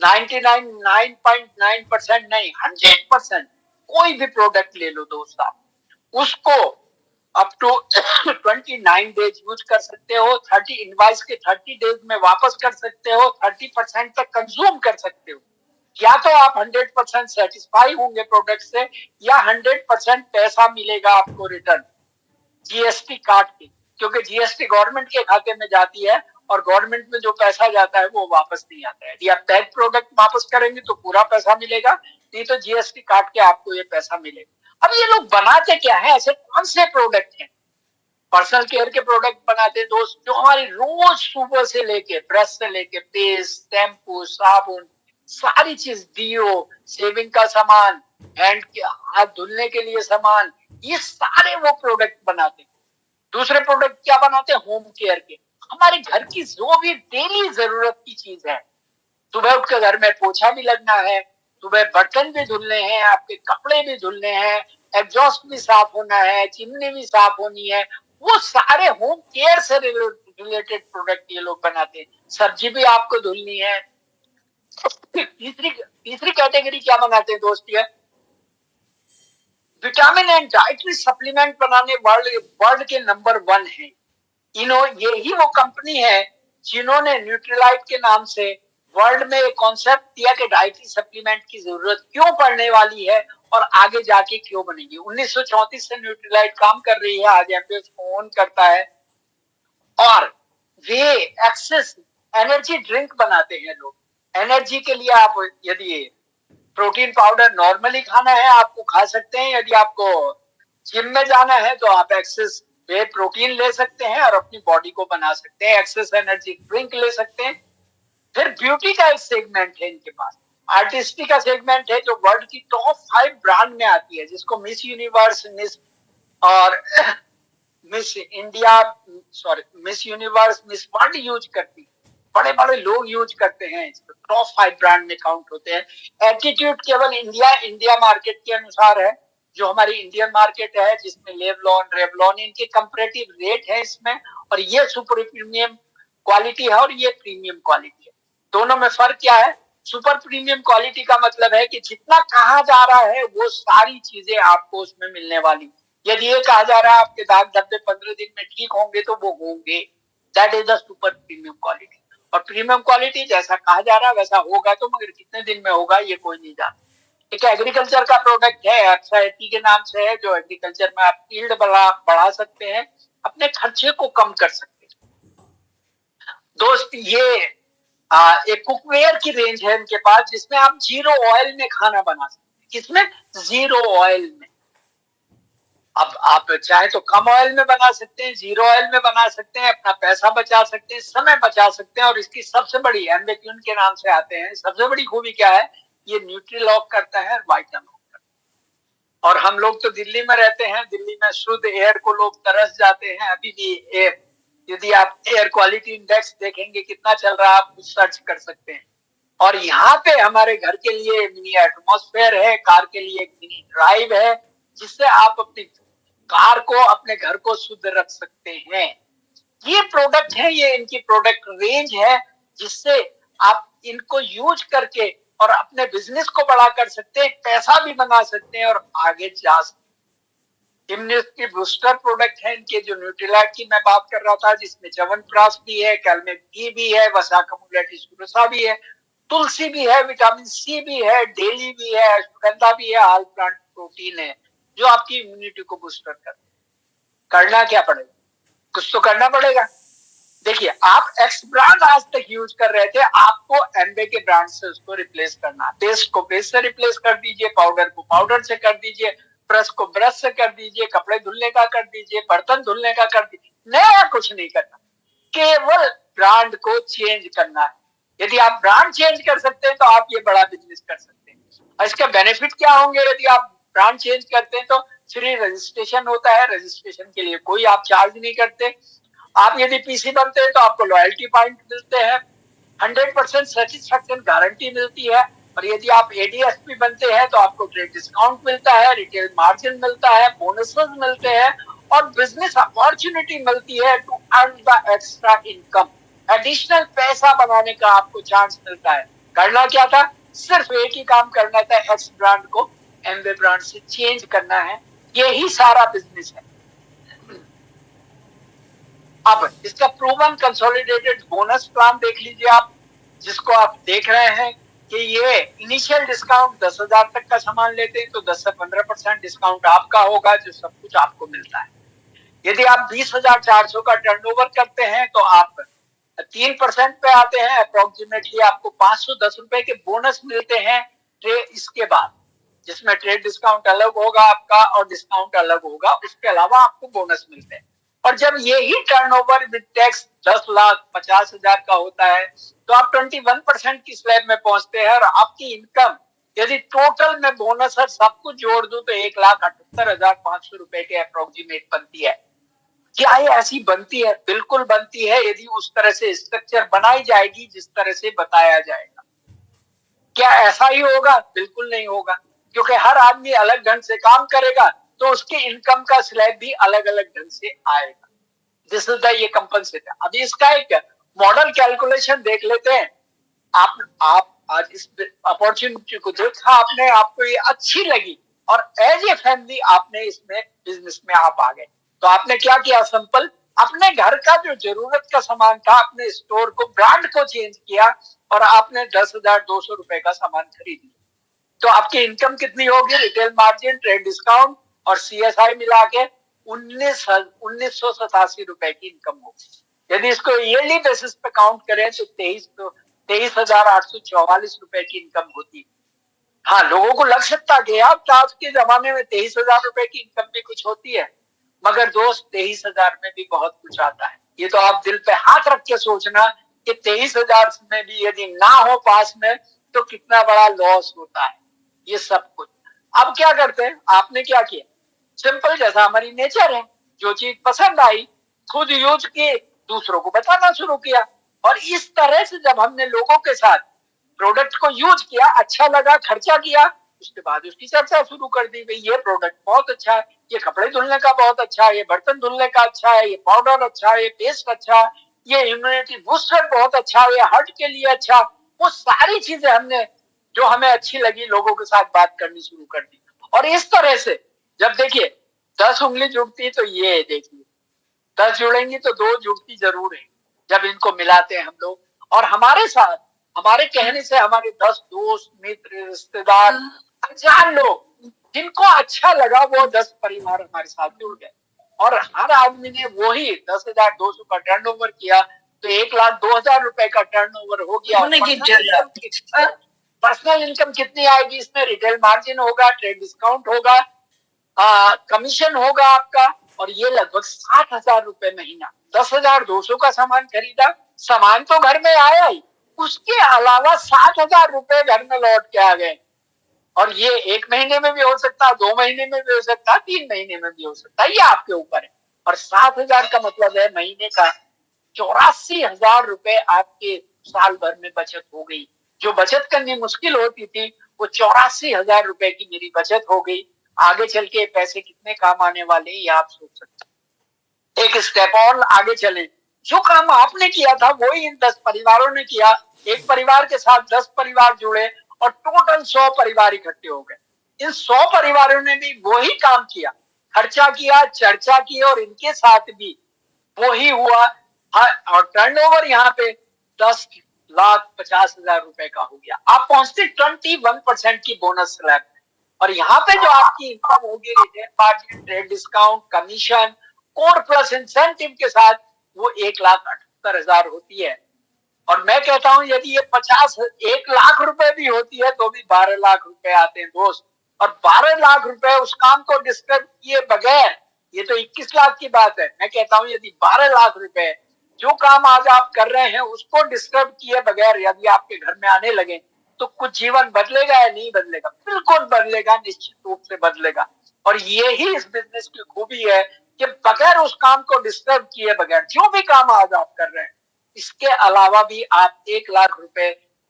99.9% नहीं, 100%। कोई भी प्रोडक्ट ले लो दोस्त, आप उसको अप टू 29 डेज यूज कर सकते हो। 30 इनवाइस के 30 डेज में वापस कर सकते हो। 30% तक कंज्यूम कर सकते हो। या तो आप 100% सेटिस्फाई होंगे प्रोडक्ट से, या 100% पैसा मिलेगा आपको रिटर्न जीएसटी काट के, क्योंकि जीएसटी गवर्नमेंट के खाते में जाती है और गवर्नमेंट में जो पैसा जाता है वो वापस नहीं आता है। यदि आप टैग प्रोडक्ट वापस करेंगे तो पूरा पैसा मिलेगा, नहीं तो जीएसटी काट के आपको ये पैसा मिलेगा। अब ये लोग बनाते क्या है, ऐसे कौन से प्रोडक्ट हैं? पर्सनल केयर के प्रोडक्ट बनाते हैं दोस्त, जो हमारी रोज सुबह से लेके ब्रश से लेके पेस्ट, शैम्पू, साबुन, सारी चीज, डीओ, शेविंग का सामान, हैंड के हाथ धुलने के लिए सामान, ये सारे वो प्रोडक्ट बनाते हैं। दूसरे प्रोडक्ट क्या बनाते हैं? होम केयर के, हमारे घर की जो भी डेली जरूरत की चीज है। सुबह उठ के घर में पोछा भी लगना है, सुबह बर्तन भी धुलने हैं, आपके कपड़े भी धुलने हैं, एग्जॉस्ट भी साफ होना है, चिमनी भी साफ होनी है, वो सारे होम केयर से रिलेटेड प्रोडक्ट ये लोग बनाते हैं। सब्जी भी आपको धुलनी है। तीसरी कैटेगरी क्या बनाते हैं दोस्त? ये विटामिन एंड डाइटरी सप्लीमेंट बनाने वर्ल्ड के नंबर 1 है। यही वो कंपनी है जिन्होंने न्यूट्रीलाइट के नाम से वर्ल्ड में एक कॉन्सेप्ट दिया कि डाइटरी सप्लीमेंट की जरूरत क्यों पड़ने वाली है और आगे जाके क्यों बनेगी। 1934 से न्यूट्रीलाइट काम कर रही है, आज एमपीएस ओन करता है, और वे एक्सेस एनर्जी ड्रिंक बनाते हैं लोग। एनर्जी के लिए आप यदि प्रोटीन पाउडर नॉर्मली खाना है आपको खा सकते हैं, यदि आपको जिम में जाना है तो आप एक्सेस वे प्रोटीन ले सकते हैं और अपनी बॉडी को बना सकते हैं, एक्सेस एनर्जी ड्रिंक ले सकते हैं। फिर ब्यूटी का एक सेगमेंट है इनके पास, आर्टिस्टिक का सेगमेंट है, जो वर्ल्ड की टॉप 5 ब्रांड में आती है, जिसको मिस यूनिवर्स, मिस और miss India, sorry miss universe, miss world use करती है। बड़े बड़े लोग यूज करते हैं, टॉप 5 ब्रांड में काउंट होते हैं। एटीट्यूड केवल इंडिया मार्केट के अनुसार है, जो हमारी इंडियन मार्केट है, जिसमें लेवलॉन, रेवलॉन, इनके कंपैरेटिव रेट है इसमें, और ये सुपर प्रीमियम क्वालिटी है और ये प्रीमियम क्वालिटी है। दोनों में फर्क क्या है? सुपर प्रीमियम क्वालिटी का मतलब है कि जितना कहा जा रहा है वो सारी चीजें आपको उसमें मिलने वाली। यदि ये कहा जा रहा है आपके दाग धब्बे 15 दिन में ठीक होंगे तो वो होंगे, that is the super premium quality. और प्रीमियम क्वालिटी जैसा कहा जा रहा है वैसा होगा, तो मगर कितने दिन में होगा ये कोई नहीं जानता। एक एग्रीकल्चर का प्रोडक्ट है, एफएटी के नाम से है, जो एग्रीकल्चर में आप यील्ड बढ़ा सकते हैं, अपने खर्चे को कम कर सकते हैं। दोस्त ये एक कुकवेयर की रेंज है इनके पास, जिसमें आप 0 ऑयल में खाना बना सकते हैं। किसमें? 0 ऑयल में। अब आप चाहे तो कम ऑयल में बना सकते हैं, 0 ऑयल में बना सकते हैं, अपना पैसा बचा सकते हैं, समय बचा सकते हैं। और इसकी सबसे बड़ी, एम्बेक्यून के नाम से आते हैं, सबसे बड़ी खूबी क्या है? ये न्यूट्री लॉक करता है और वाइटल लॉक करता है। और हम लोग तो दिल्ली में रहते हैं, दिल्ली में शुद्ध एयर को लोग तरस जाते हैं। अभी भी एयर, यदि आप एयर क्वालिटी इंडेक्स देखेंगे कितना चल रहा है, आप सर्च कर सकते हैं। और यहाँ पे हमारे घर के लिए मिनी एटमॉस्फेयर है, कार के लिए एक मिनी ड्राइव है, जिससे आप अपनी कार को, अपने घर को शुद्ध रख सकते हैं। ये प्रोडक्ट है, ये इनकी प्रोडक्ट रेंज है, जिससे आप इनको यूज करके और अपने बिजनेस को बड़ा कर सकते हैं, पैसा भी बना सकते हैं और आगे जा सकते हैं। इम्यूनिटी बूस्टर प्रोडक्ट है इनके, जो न्यूट्रीलाइट की मैं बात कर रहा था, जिसमें च्यवनप्राश भी है, कैलमेट घी भी है, वसाका मुलेटिस सुरसा भी है, तुलसी भी है, विटामिन सी भी है, डेली भी है, अश्वगंधा भी है, ऑल प्लांट प्रोटीन है, जो आपकी इम्यूनिटी को बूस्टर करना क्या पड़ेगा? कुछ तो करना पड़ेगा। देखिए, आप एक्स ब्रांड आज तक यूज कर रहे थे, आपको एम्बे के ब्रांड से उसको रिप्लेस करना। पेस्ट को पेस्ट से रिप्लेस कर दीजिए, पाउडर को पाउडर से कर दीजिए, ब्रश को ब्रश से कर दीजिए, कपड़े धुलने का कर दीजिए, बर्तन धुलने का कर दीजिए। नया कुछ नहीं करना, केवल ब्रांड को चेंज करना है। यदि आप ब्रांड चेंज कर सकते हैं तो आप ये बड़ा बिजनेस कर सकते हैं। और इसका बेनिफिट क्या होंगे? यदि आप ब्रांड चेंज करते हैं तो फ्री रजिस्ट्रेशन होता है, रजिस्ट्रेशन के लिए कोई आप चार्ज नहीं करते। आप यदि पीसी बनते हैं तो आपको लॉयल्टी पॉइंट मिलते हैं, 100% सेटिस्फैक्शन गारंटी मिलती है। और यदि आप एडीएसपी बनते हैं तो आपको ट्रेड डिस्काउंट मिलता है, रिटेल मार्जिन मिलता है, बोनसेस मिलते हैं और बिजनेस अपॉर्चुनिटी मिलती है to earn the extra income. Additional पैसा बनाने का आपको चांस मिलता है। करना क्या था? सिर्फ एक ही काम करना था, एक्स ब्रांड को एमवे ब्रांड से चेंज करना है। यही सारा बिजनेस है। अब इसका प्रूवन कंसोलिडेटेड बोनस प्लान देख लीजिए आप, जिसको आप देख रहे हैं कि ये इनिशियल डिस्काउंट 10,000 तक का सामान लेते हैं तो 10 से 15% डिस्काउंट आपका होगा, जो सब कुछ आपको मिलता है। यदि आप 20,400 का टर्नओवर करते हैं तो आप 3% पे आते हैं, अप्रोक्सीमेटली आपको 510 रुपए के बोनस मिलते हैं इसके बाद, जिसमें ट्रेड डिस्काउंट अलग होगा आपका और डिस्काउंट अलग होगा, उसके अलावा आपको बोनस मिलते हैं। और जब यही टर्नओवर विद टैक्स 10,50,000 का होता है तो आप 21% की स्लैब में पहुंचते हैं और आपकी इनकम यदि टोटल में बोनस और सब कुछ जोड़ दूं तो 1,78,500 रुपए के अप्रोक्सीमेट बनती है। क्या ये ऐसी बनती है? बिल्कुल बनती है, यदि उस तरह से स्ट्रक्चर बनाई जाएगी जिस तरह से बताया जाएगा। क्या ऐसा ही होगा? बिल्कुल नहीं होगा, क्योंकि हर आदमी अलग ढंग से काम करेगा तो उसकी इनकम का स्लैब भी अलग अलग ढंग से आएगा। दिस इज द ये कंपनसेट। अभी इसका एक मॉडल कैलकुलेशन देख लेते हैं। आप आज इस अपॉर्चुनिटी को देखा आपने, आपको ये अच्छी लगी और एज ए फैमिली आपने इसमें बिजनेस में आप आ गए, तो आपने क्या किया? सिंपल, अपने घर का जो जरूरत का सामान था, अपने स्टोर को, ब्रांड को चेंज किया और आपने 10,200 रुपए का सामान खरीद लिया। तो आपकी इनकम कितनी होगी? रिटेल मार्जिन, ट्रेड डिस्काउंट और सीएसआई मिला के 19,87 रुपए की इनकम होगी। यदि इसको ईयरली बेसिस पे काउंट करें तो 23,844 रुपए की इनकम होती। हाँ, लोगों को लग सकता कि यार आज के जमाने में 23,000 रुपए की इनकम भी कुछ होती है, मगर दोस्त 23,000 में भी बहुत कुछ आता है। ये तो आप दिल पे हाथ रख के सोचना कि 23,000 में भी यदि ना हो पास में तो कितना बड़ा लॉस होता है ये सब कुछ। अब क्या करते हैं? आपने क्या किया? सिंपल, जैसा हमारी नेचर है, जो चीज पसंद आई खुद यूज की, दूसरों को बताना शुरू किया। और इस तरह से जब हमने लोगों के साथ प्रोडक्ट को यूज किया, अच्छा लगा, खर्चा किया, उसके बाद उसकी चर्चा शुरू कर दी। भाई ये प्रोडक्ट बहुत अच्छा है, ये कपड़े धुलने का बहुत अच्छा है, ये बर्तन धुलने का अच्छा है, ये पाउडर अच्छा है, ये पेस्ट अच्छा है, ये इम्यूनिटी बूस्टर बहुत अच्छा है, ये हार्ट के लिए अच्छा। वो सारी चीजें हमने जो हमें अच्छी लगी लोगों के साथ बात करनी शुरू कर दी। और इस तरह से जब देखिए 10 उंगली जुड़ती तो ये देखिए 10 जुड़ेंगी तो 2 जुड़ती जरूर है जब इनको मिलाते हैं हम लोग। और हमारे साथ, हमारे कहने से हमारे 10 दोस्त, मित्र, रिश्तेदार, अनजान लोग, जिनको अच्छा लगा वो 10 परिवार हमारे साथ जुड़ गए। और हर आदमी ने वही 10,200 का टर्नओवर किया तो 1,02,000 रुपए का टर्नओवर हो गया। पर्सनल इनकम कितनी आएगी इसमें? रिटेल मार्जिन होगा, ट्रेड डिस्काउंट होगा, कमीशन होगा आपका, और ये लगभग 60,000 रुपए महीना। 10,200 का सामान खरीदा, सामान तो घर में आया ही, उसके अलावा 60,000 रुपए घर में लौट के आ गए। और ये 1 महीने में भी हो सकता है, 2 महीने में भी हो सकता है, 3 महीने में भी हो सकता है, ये आपके ऊपर है। और 60,000 का मतलब है महीने का 84,000 रुपए आपके साल भर में बचत हो गई। जो बचत करनी मुश्किल होती थी वो 84,000 रुपए की मेरी बचत हो गई। आगे चल के पैसे कितने काम आने वाले ये आप सोच सकते। एक स्टेप और आगे चले, जो काम आपने किया था वही इन 10 परिवारों ने किया। एक परिवार के साथ 10 परिवार जुड़े और टोटल 100 परिवार इकट्ठे हो गए। इन 100 परिवारों ने भी वही काम किया, खर्चा किया, चर्चा की, और इनके साथ भी वही हुआ। और टर्नओवर यहाँ पे 10,50,000 रुपए का हो गया। आप पहुंचते 21% की बोनस स्लैब में। और यहाँ पे जो आपकी इनकम होगी retail margin, trade discount, commission, core plus incentive के साथ, वो 1,78,000 होती है। और मैं कहता हूं यदि ये 1 लाख रुपए भी होती है तो भी 12 लाख रुपए आते हैं दोस्त। और 12 लाख रुपए उस काम को डिस्टर्ब किए बगैर, ये तो 21 लाख की बात है, मैं कहता हूं यदि 12 लाख रुपए जो काम आज आप कर रहे हैं उसको डिस्टर्ब किए बगैर यदि आपके घर में आने लगे तो कुछ जीवन बदलेगा या नहीं बदलेगा? बिल्कुल बदलेगा, निश्चित रूप से बदलेगा। और यही इस बिजनेस की खूबी है कि बगैर उस काम को डिस्टर्ब किए बगैर जो भी काम आज आप कर रहे हैं, इसके अलावा भी आप 1 लाख रुपए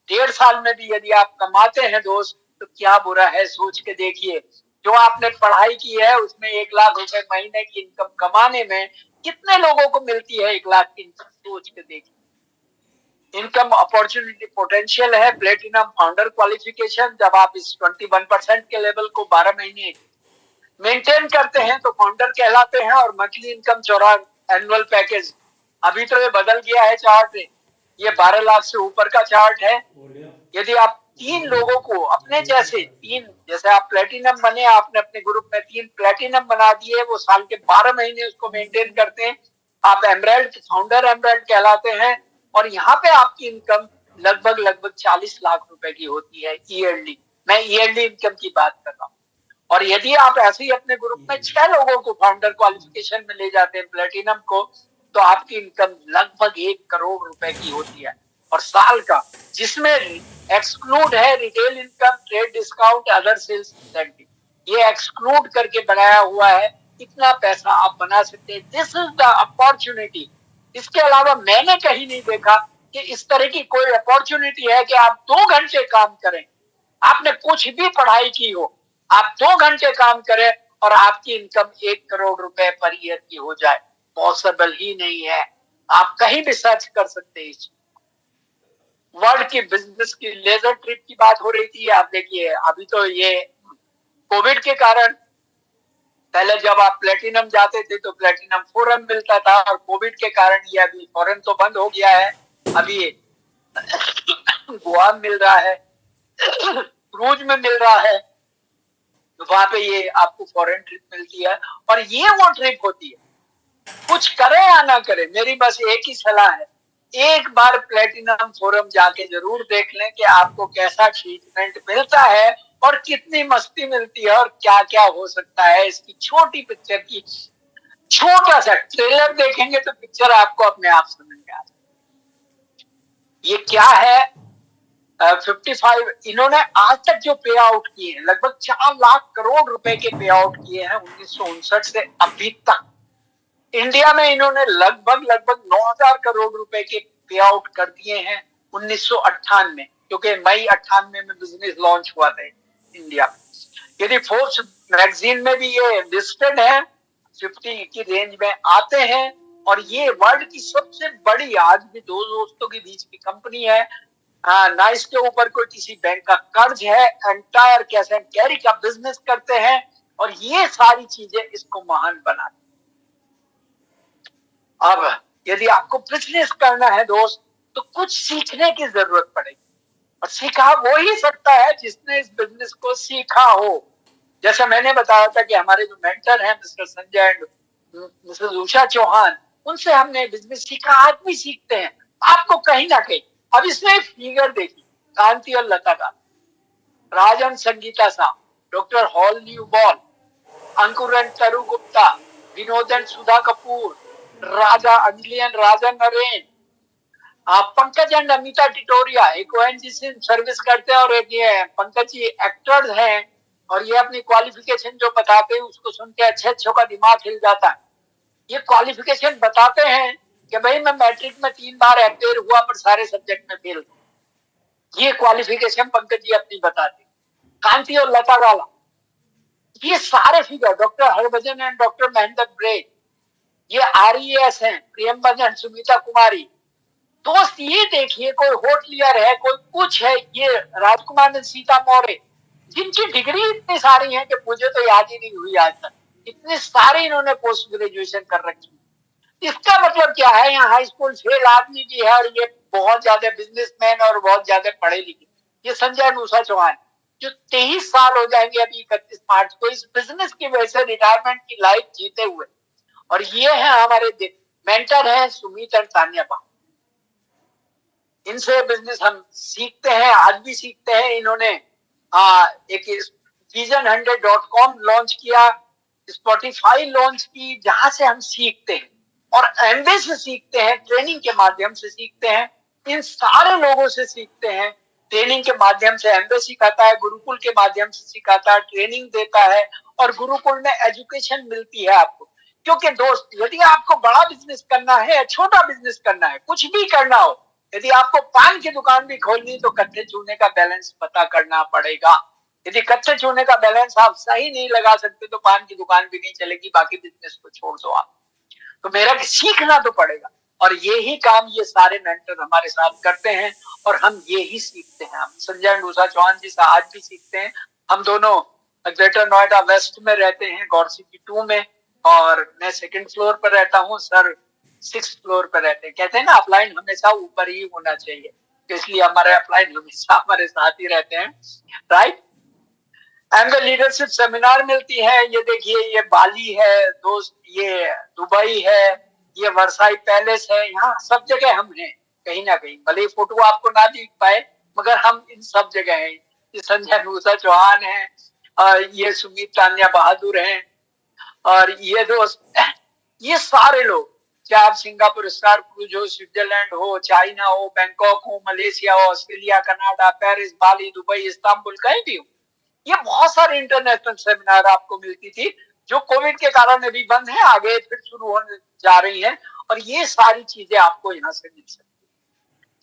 1.5 साल में भी यदि आप कमाते हैं दोस्त, तो क्या बुरा है? सोच के देखिए, जो आपने पढ़ाई की है उसमें 1 लाख रुपए महीने की इनकम कमाने में कितने लोगों को मिलती है 1 लाख की इनकम? सोच के देखिए। इनकम अपॉर्चुनिटी पोटेंशियल है प्लेटिनम फाउंडर क्वालिफिकेशन। जब आप इस 21% के लेवल को 12 महीने मेंटेन करते हैं तो फाउंडर कहलाते हैं। और मंथली इनकम 14 एनुअल पैकेज, अभी तो ये बदल गया है चार्ट, ये 12 लाख से ऊपर का चार्ट है। यदि आप 3 लोगों को अपने जैसे 3, जैसे आप प्लेटिनम बने, आपने अपने ग्रुप में 3 प्लेटिनम बना दिए, वो साल के 12 महीने उसको मेंटेन करते हैं, आप एमराल्ड, फाउंडर एमराल्ड कहलाते हैं। और यहाँ पे आपकी इनकम लगभग 40 लाख रुपए की होती है ईयरली। मैं ईयरली इनकम की बात कर रहा हूँ। और यदि आप ऐसे ही अपने ग्रुप में 6 लोगों को फाउंडर क्वालिफिकेशन में ले जाते हैं प्लेटिनम को, तो आपकी इनकम लगभग 1 करोड़ रुपए की होती है। और साल का, जिसमें एक्सक्लूड है retail income, trade discount, other sales incentive, ये एक्सक्लूड करके बनाया हुआ है। इतना पैसा आप बना सकते हैं। This is the opportunity. इसके अलावा मैंने कहीं नहीं देखा कि इस तरह की कोई अपॉर्चुनिटी है कि आप 2 घंटे काम करें, आपने कुछ भी पढ़ाई की हो, आप 2 घंटे काम करें और आपकी इनकम 1 करोड़ रुपए पर ईयर की हो जाए। पॉसिबल ही नहीं है। आप कहीं भी सर्च कर सकते हैं। वर्ल्ड की बिजनेस की लेजर ट्रिप की बात हो रही थी। आप देखिए, अभी तो ये कोविड के कारण, पहले जब आप प्लेटिनम जाते थे तो प्लेटिनम फोरम मिलता था, और कोविड के कारण ये अभी फॉरेन तो बंद हो गया है, अभी गोवा मिल रहा है, क्रूज में मिल रहा है, तो वहां पे ये आपको फॉरेन ट्रिप मिलती है। और ये वो ट्रिप होती है, कुछ करें या ना करें, मेरी बस एक ही सलाह है, एक बार प्लेटिनम फोरम जाके जरूर देख लें कि आपको कैसा ट्रीटमेंट मिलता है और कितनी मस्ती मिलती है और क्या क्या हो सकता है। इसकी छोटी पिक्चर की छोटा सा ट्रेलर देखेंगे तो पिक्चर आपको अपने आप समझ में आ जाए। ये क्या है, 55, इन्होंने आज तक जो पे आउट किए हैं, लगभग 4 लाख करोड़ रुपए के पे आउट किए हैं 1959 से अभी तक। इंडिया में इन्होंने लगभग 9,000 करोड़ रुपए के पे आउट कर दिए हैं 1998, क्योंकि मई 98 में बिजनेस लॉन्च हुआ था इंडिया में। यदि फोर्ब्स मैगजीन में भी ये लिस्टेड है, 50 की रेंज में आते हैं। और ये वर्ल्ड की सबसे बड़ी, आज भी 2 दोस्तों के बीच की कंपनी है। ना इसके ऊपर कोई किसी बैंक का कर्ज है, एंटायर कैश एंड कैरी का बिजनेस करते हैं, और ये सारी चीजें इसको महान बनाती। अब यदि आपको बिजनेस करना है दोस्त, तो कुछ सीखने की जरूरत पड़ेगी, और सीखा वो ही सकता है जिसने इस बिजनेस को सीखा हो। जैसे मैंने बताया था कि हमारे जो मेंटर हैं mister Sanjay and Mrs Usha Chauhan, उनसे हमने बिजनेस सीखा, आज भी सीखते हैं। आपको कहीं ना कहीं, अब इसमें फिगर देखिए, कांति और लता का, राजन संगीता साहब, doctor hall new ball, Ankuran Taru Gupta, Vinodan Sudha Kapoor, Raja Anjali and Raja Naren, Pankaj and Amita Titoria, एक ओएनजीसी सर्विस करते हैं, और एक ये पंकज जी एक्टर्स हैं। और ये अपनी क्वालिफिकेशन जो बताते हैं उसको सुन के अच्छे का दिमाग हिल जाता है। ये क्वालिफिकेशन बताते हैं कि भाई मैं मैट्रिक में 3 बार अपेयर हुआ पर सारे सब्जेक्ट में फेल। ये क्वालिफिकेशन पंकज जी अपनी बताते। कांति और लता वाला, ये सारे figure, doctor Harbhajan and doctor Mahendra ब्रे, ये आरईएस हैं, प्रियंबदन, सुमिता कुमारी। दोस्त ये देखिए, कोई होटलियर है, कोई कुछ है, ये राजकुमार ने सीता मौर्य, जिनकी डिग्री इतनी सारी है कि मुझे तो याद ही नहीं हुई आज तक। इतने सारे इन्होंने पोस्ट ग्रेजुएशन कर रखी। इसका मतलब क्या है, यहाँ हाई स्कूल फेल आदमी भी है, और ये बहुत ज्यादा बिजनेसमैन और बहुत ज्यादा पढ़े लिखे। ये संजय उषा चौहान, जो 23 साल हो जाएंगे अभी 31 मार्च को, इस बिजनेस की वजह से रिटायरमेंट की लाइफ जीते हुए। और ये है हमारे मेंटर है सुमित और तान्या बा। इनसे बिजनेस हम सीखते हैं, आज भी सीखते हैं। इन्होंने एक vision100.com लॉन्च किया, स्पॉटिफाई लॉन्च की, जहां से हम सीखते हैं, और एमबे से सीखते हैं, ट्रेनिंग के माध्यम से सीखते हैं, इन सारे लोगों से सीखते हैं। ट्रेनिंग के माध्यम से एमबे सिखाता है, गुरुकुल के माध्यम से सिखाता है, ट्रेनिंग देता है, और गुरुकुल में एजुकेशन मिलती है आपको। क्योंकि दोस्त, यदि आपको बड़ा बिजनेस करना है या छोटा बिजनेस करना है, कुछ भी करना हो, यदि आपको पान की दुकान भी खोलनी, तो कत्थे चूने का बैलेंस पता करना पड़ेगा। यदि कच्चे चूने का बैलेंस आप सही नहीं लगा सकते, तो पान की दुकान भी नहीं चलेगी, बाकी बिजनेस को छोड़ दो आप। तो मेरा सीखना तो पड़ेगा, और यही काम ये सारे मेंटर हमारे साथ करते हैं, और हम यही सीखते हैं। हम संजय उषा चौहान जी से आज भी सीखते हैं। हम दोनों ग्रेटर नोएडा वेस्ट में रहते हैं, गौर सिटी 2 में, और मैं 2nd फ्लोर पर रहता हूँ, सर 6th फ्लोर पर रहते हैं। कहते हैं ना, अपलाइन हमेशा ऊपर ही होना चाहिए, तो इसलिए हमारे अपलाइन हमेशा हमारे साथ ही रहते हैं, राइट। एंगल लीडरशिप सेमिनार मिलती है। ये देखिए, ये बाली है दोस्त, ये दुबई है, ये वर्साई पैलेस है, यहाँ सब जगह हम हैं। कहीं ना कहीं, भले ही फोटो आपको ना दिख पाए, मगर हम इन सब जगह हैं। ये संजय मूसा चौहान है, ये सुमित तान्या बहादुर हैं, और ये दोस्त, ये सारे लोग, चाहे आप सिंगापुर स्टार क्रूज हो, स्विट्जरलैंड हो, चाइना हो, बैंकॉक हो, मलेशिया हो, ऑस्ट्रेलिया, कनाडा, पेरिस, बाली, दुबई, इस्तांबुल, कहीं भी हो, ये बहुत सारे इंटरनेशनल सेमिनार आपको मिलती थी, जो कोविड के कारण अभी बंद है, आगे फिर शुरू होने जा रही है, और ये सारी चीजें आपको यहाँ से मिल सकती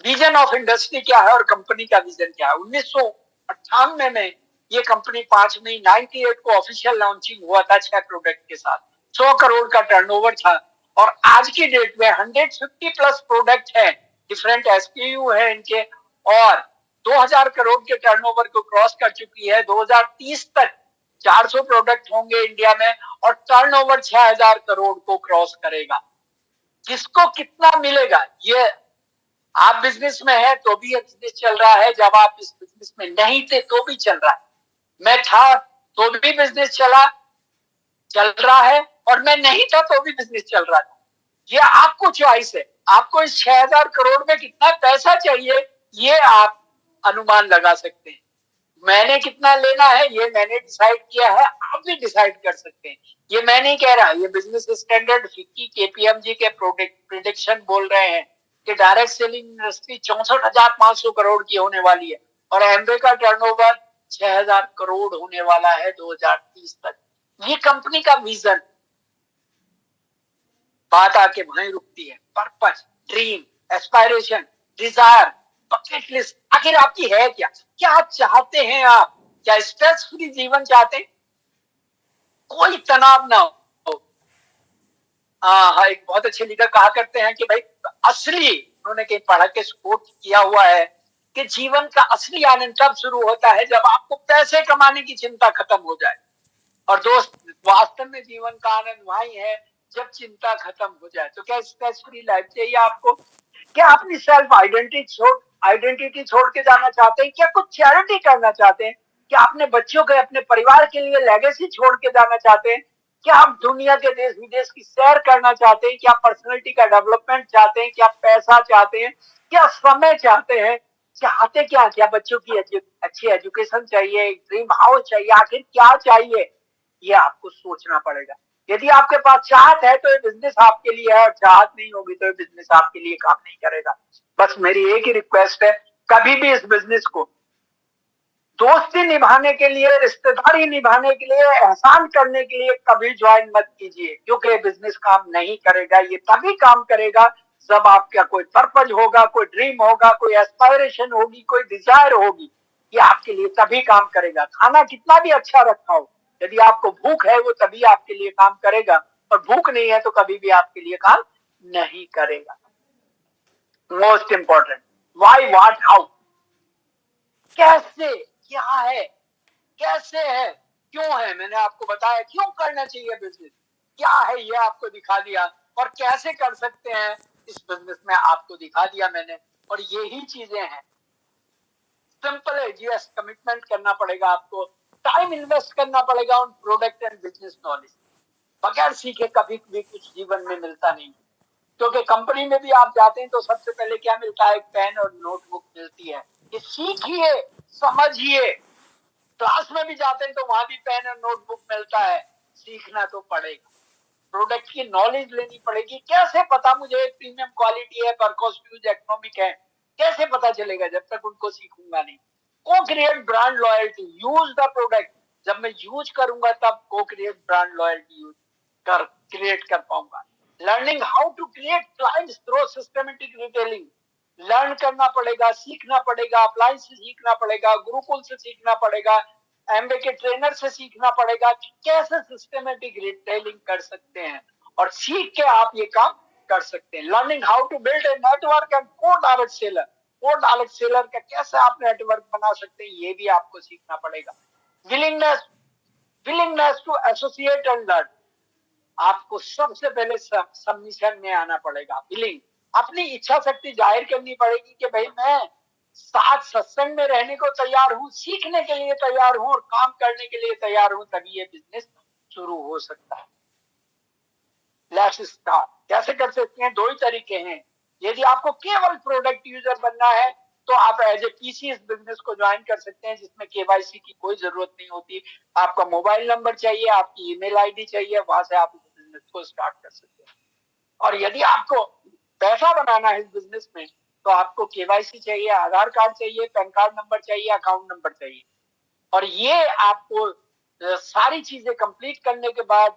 है। विजन ऑफ इंडस्ट्री क्या है और कंपनी का विजन क्या है? 1998 में ये कंपनी 5 मई 98 को ऑफिशियल लॉन्चिंग हुआ था 6 प्रोडक्ट के साथ, 100 करोड़ का टर्नओवर था, और आज की डेट में 150 प्लस प्रोडक्ट है, डिफरेंट एसक्यूयू है इनके, और 2000 करोड़ के टर्नओवर को क्रॉस कर चुकी है। 2030 तक 400 प्रोडक्ट होंगे इंडिया में, और टर्नओवर 6000 करोड़ को क्रॉस करेगा। किसको कितना मिलेगा, ये आप बिजनेस में है तो भी बिजनेस चल रहा है, जब आप इस बिजनेस में नहीं थे तो भी चल रहा है, मैं था तो भी बिजनेस चल रहा है, और मैं नहीं था तो भी बिजनेस चल रहा था। ये आपको चॉइस है, आपको इस 6000 करोड़ में कितना पैसा चाहिए ये आप अनुमान लगा सकते हैं। मैंने कितना लेना है ये मैंने डिसाइड किया है, आप भी डिसाइड कर सकते हैं। ये मैं नहीं कह रहा, ये बिजनेस स्टैंडर्ड फिक्की केपीएमजी के प्रोडिक्शन बोल रहे हैं कि डायरेक्ट सेलिंग इंडस्ट्री 64,500 करोड़ की होने वाली है, और एमवे का टर्नओवर 6000 करोड़ होने वाला है 2030 तक। ये कंपनी का विजन। बात आके वहीं रुकती है, purpose, dream, aspiration, desire, bucket list, आखिर आपकी है क्या? क्या आप चाहते हैं? आप क्या स्ट्रेस फ्री जीवन चाहते हैं, कोई तनाव ना हो? हाँ, एक बहुत अच्छे लीडर कहा करते हैं कि भाई असली, उन्होंने कहीं पढ़ा के कोट किया हुआ है कि जीवन का असली आनंद तब शुरू होता है जब आपको पैसे कमाने की चिंता खत्म हो जाए। और दोस्त, वास्तव में जीवन का आनंद वही है जब चिंता खत्म हो जाए। तो क्या स्ट्रेस फ्री लाइफ चाहिए आपको? क्या अपनी सेल्फ आइडेंटिटी छोड़ के जाना चाहते हैं? क्या कुछ चैरिटी करना चाहते हैं? क्या अपने बच्चों के, अपने परिवार के लिए लेगेसी छोड़ के जाना चाहते हैं? क्या आप दुनिया के देश विदेश की सैर करना चाहते हैं? क्या पर्सनैलिटी का डेवलपमेंट चाहते हैं? क्या पैसा चाहते हैं? क्या समय चाहते हैं? चाहते क्या बच्चों की अच्छी एजुकेशन चाहिए, ड्रीम हाउस चाहिए, आखिर क्या चाहिए? ये आपको सोचना पड़ेगा। यदि आपके पास चाहत है तो ये बिजनेस आपके लिए है, और चाहत नहीं होगी तो ये बिजनेस आपके लिए काम नहीं करेगा। बस मेरी एक ही रिक्वेस्ट है, कभी भी इस बिजनेस को दोस्ती निभाने के लिए, रिश्तेदारी निभाने के लिए, एहसान करने के लिए कभी ज्वाइन मत कीजिए, क्योंकि बिजनेस काम नहीं करेगा। ये तभी काम करेगा जब आपका कोई पर्पज होगा, कोई ड्रीम होगा, कोई एस्पायरेशन होगी, कोई डिजायर होगी। ये आपके लिए तभी काम करेगा। खाना कितना भी अच्छा रखा हो, यदि आपको भूख है वो तभी आपके लिए काम करेगा, और भूख नहीं है तो कभी भी आपके लिए काम नहीं करेगा। Most important, why, what, how, कैसे, क्या है, कैसे है, क्यों है, मैंने आपको बताया क्यों करना चाहिए बिजनेस, क्या है ये आपको दिखा दिया, और कैसे कर सकते हैं इस बिजनेस में आपको दिखा दिया मैंने। और यही चीजें हैं, सिंपल है। जीएस, कमिटमेंट करना पड़ेगा आपको, टाइम इन्वेस्ट करना पड़ेगा on product and business knowledge. बगैर सीखे कभी भी कुछ जीवन में मिलता नहीं, क्योंकि कंपनी में भी आप जाते हैं तो सबसे पहले क्या मिलता है? एक पेन और नोटबुक मिलती है, कि सीखिए, समझिए। क्लास में भी जाते हैं तो वहां भी पेन और नोटबुक मिलता है, सीखना तो पड़ेगा। प्रोडक्ट की नॉलेज लेनी पड़ेगी। कैसे पता मुझे प्रीमियम क्वालिटी है, पर कॉस्ट यूज इकोनॉमिक है, कैसे पता चलेगा जब तक उनको सीखूंगा नहीं? को create brand loyalty, use the product, जब मैं यूज करूंगा तब को create brand loyalty use create कर पाऊंगा। Learning how to create clients through systematic retailing, learn करना पड़ेगा, सीखना पड़ेगा, अप्लायंस से सीखना पड़ेगा, गुरुकुल से सीखना पड़ेगा, एमबे के ट्रेनर से सीखना पड़ेगा कि कैसे सिस्टमेटिक रिटेलिंग कर सकते हैं, और सीख के आप ये काम कर सकते हैं। Learning how to build a network and को डायरेक्ट सेलर, को डायरेक्ट सेलर का कैसे आप नेटवर्क बना सकते हैं ये भी आपको सीखना पड़ेगा। Willingness to associate and learn, आपको सबसे पहले सबमिशन में आना पड़ेगा। विलिंग, अपनी इच्छा शक्ति जाहिर करनी पड़ेगी कि भाई मैं साथ सत्संग में रहने को तैयार हूं, सीखने के लिए तैयार हूं, और काम करने के लिए तैयार हूं, तभी ये बिजनेस शुरू हो सकता है। Let's start. कैसे कर सकते हैं? दो ही तरीके हैं यदि आपको केवल प्रोडक्ट यूजर बनना है तो आप एज ए पीसी इस बिजनेस को ज्वाइन कर सकते हैं, जिसमें केवाईसी की कोई जरूरत नहीं होती। आपका मोबाइल नंबर चाहिए, आपकी ईमेल आईडी चाहिए, वहां से आप इस बिजनेस को स्टार्ट कर सकते हैं। और यदि आपको पैसा बनाना है इस बिजनेस में तो आपको केवाईसी चाहिए, आधार कार्ड चाहिए, पैन कार्ड नंबर चाहिए, अकाउंट नंबर चाहिए। और ये आपको सारी चीजें कंप्लीट करने के बाद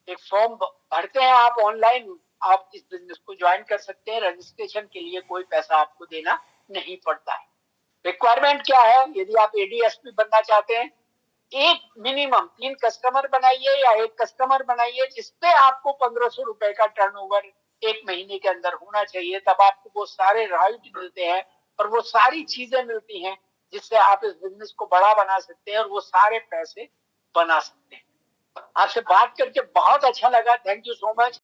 एक फॉर्म भरते हैं आप ऑनलाइन, आप इस बिजनेस को ज्वाइन कर सकते हैं। रजिस्ट्रेशन के लिए कोई पैसा आपको देना नहीं पड़ता है। रिक्वायरमेंट क्या है? यदि आप एडीएसपी बनना चाहते हैं, एक मिनिमम 3 कस्टमर बनाइए या एक कस्टमर बनाइए जिसपे आपको 1500 रुपए का टर्नओवर एक महीने के अंदर होना चाहिए। तब आपको वो सारे राइट मिलते हैं और वो सारी चीजें मिलती हैं जिससे आप इस बिजनेस को बड़ा बना सकते हैं और वो सारे पैसे बना सकते हैं। आपसे बात करके बहुत अच्छा लगा, थैंक यू सो मच।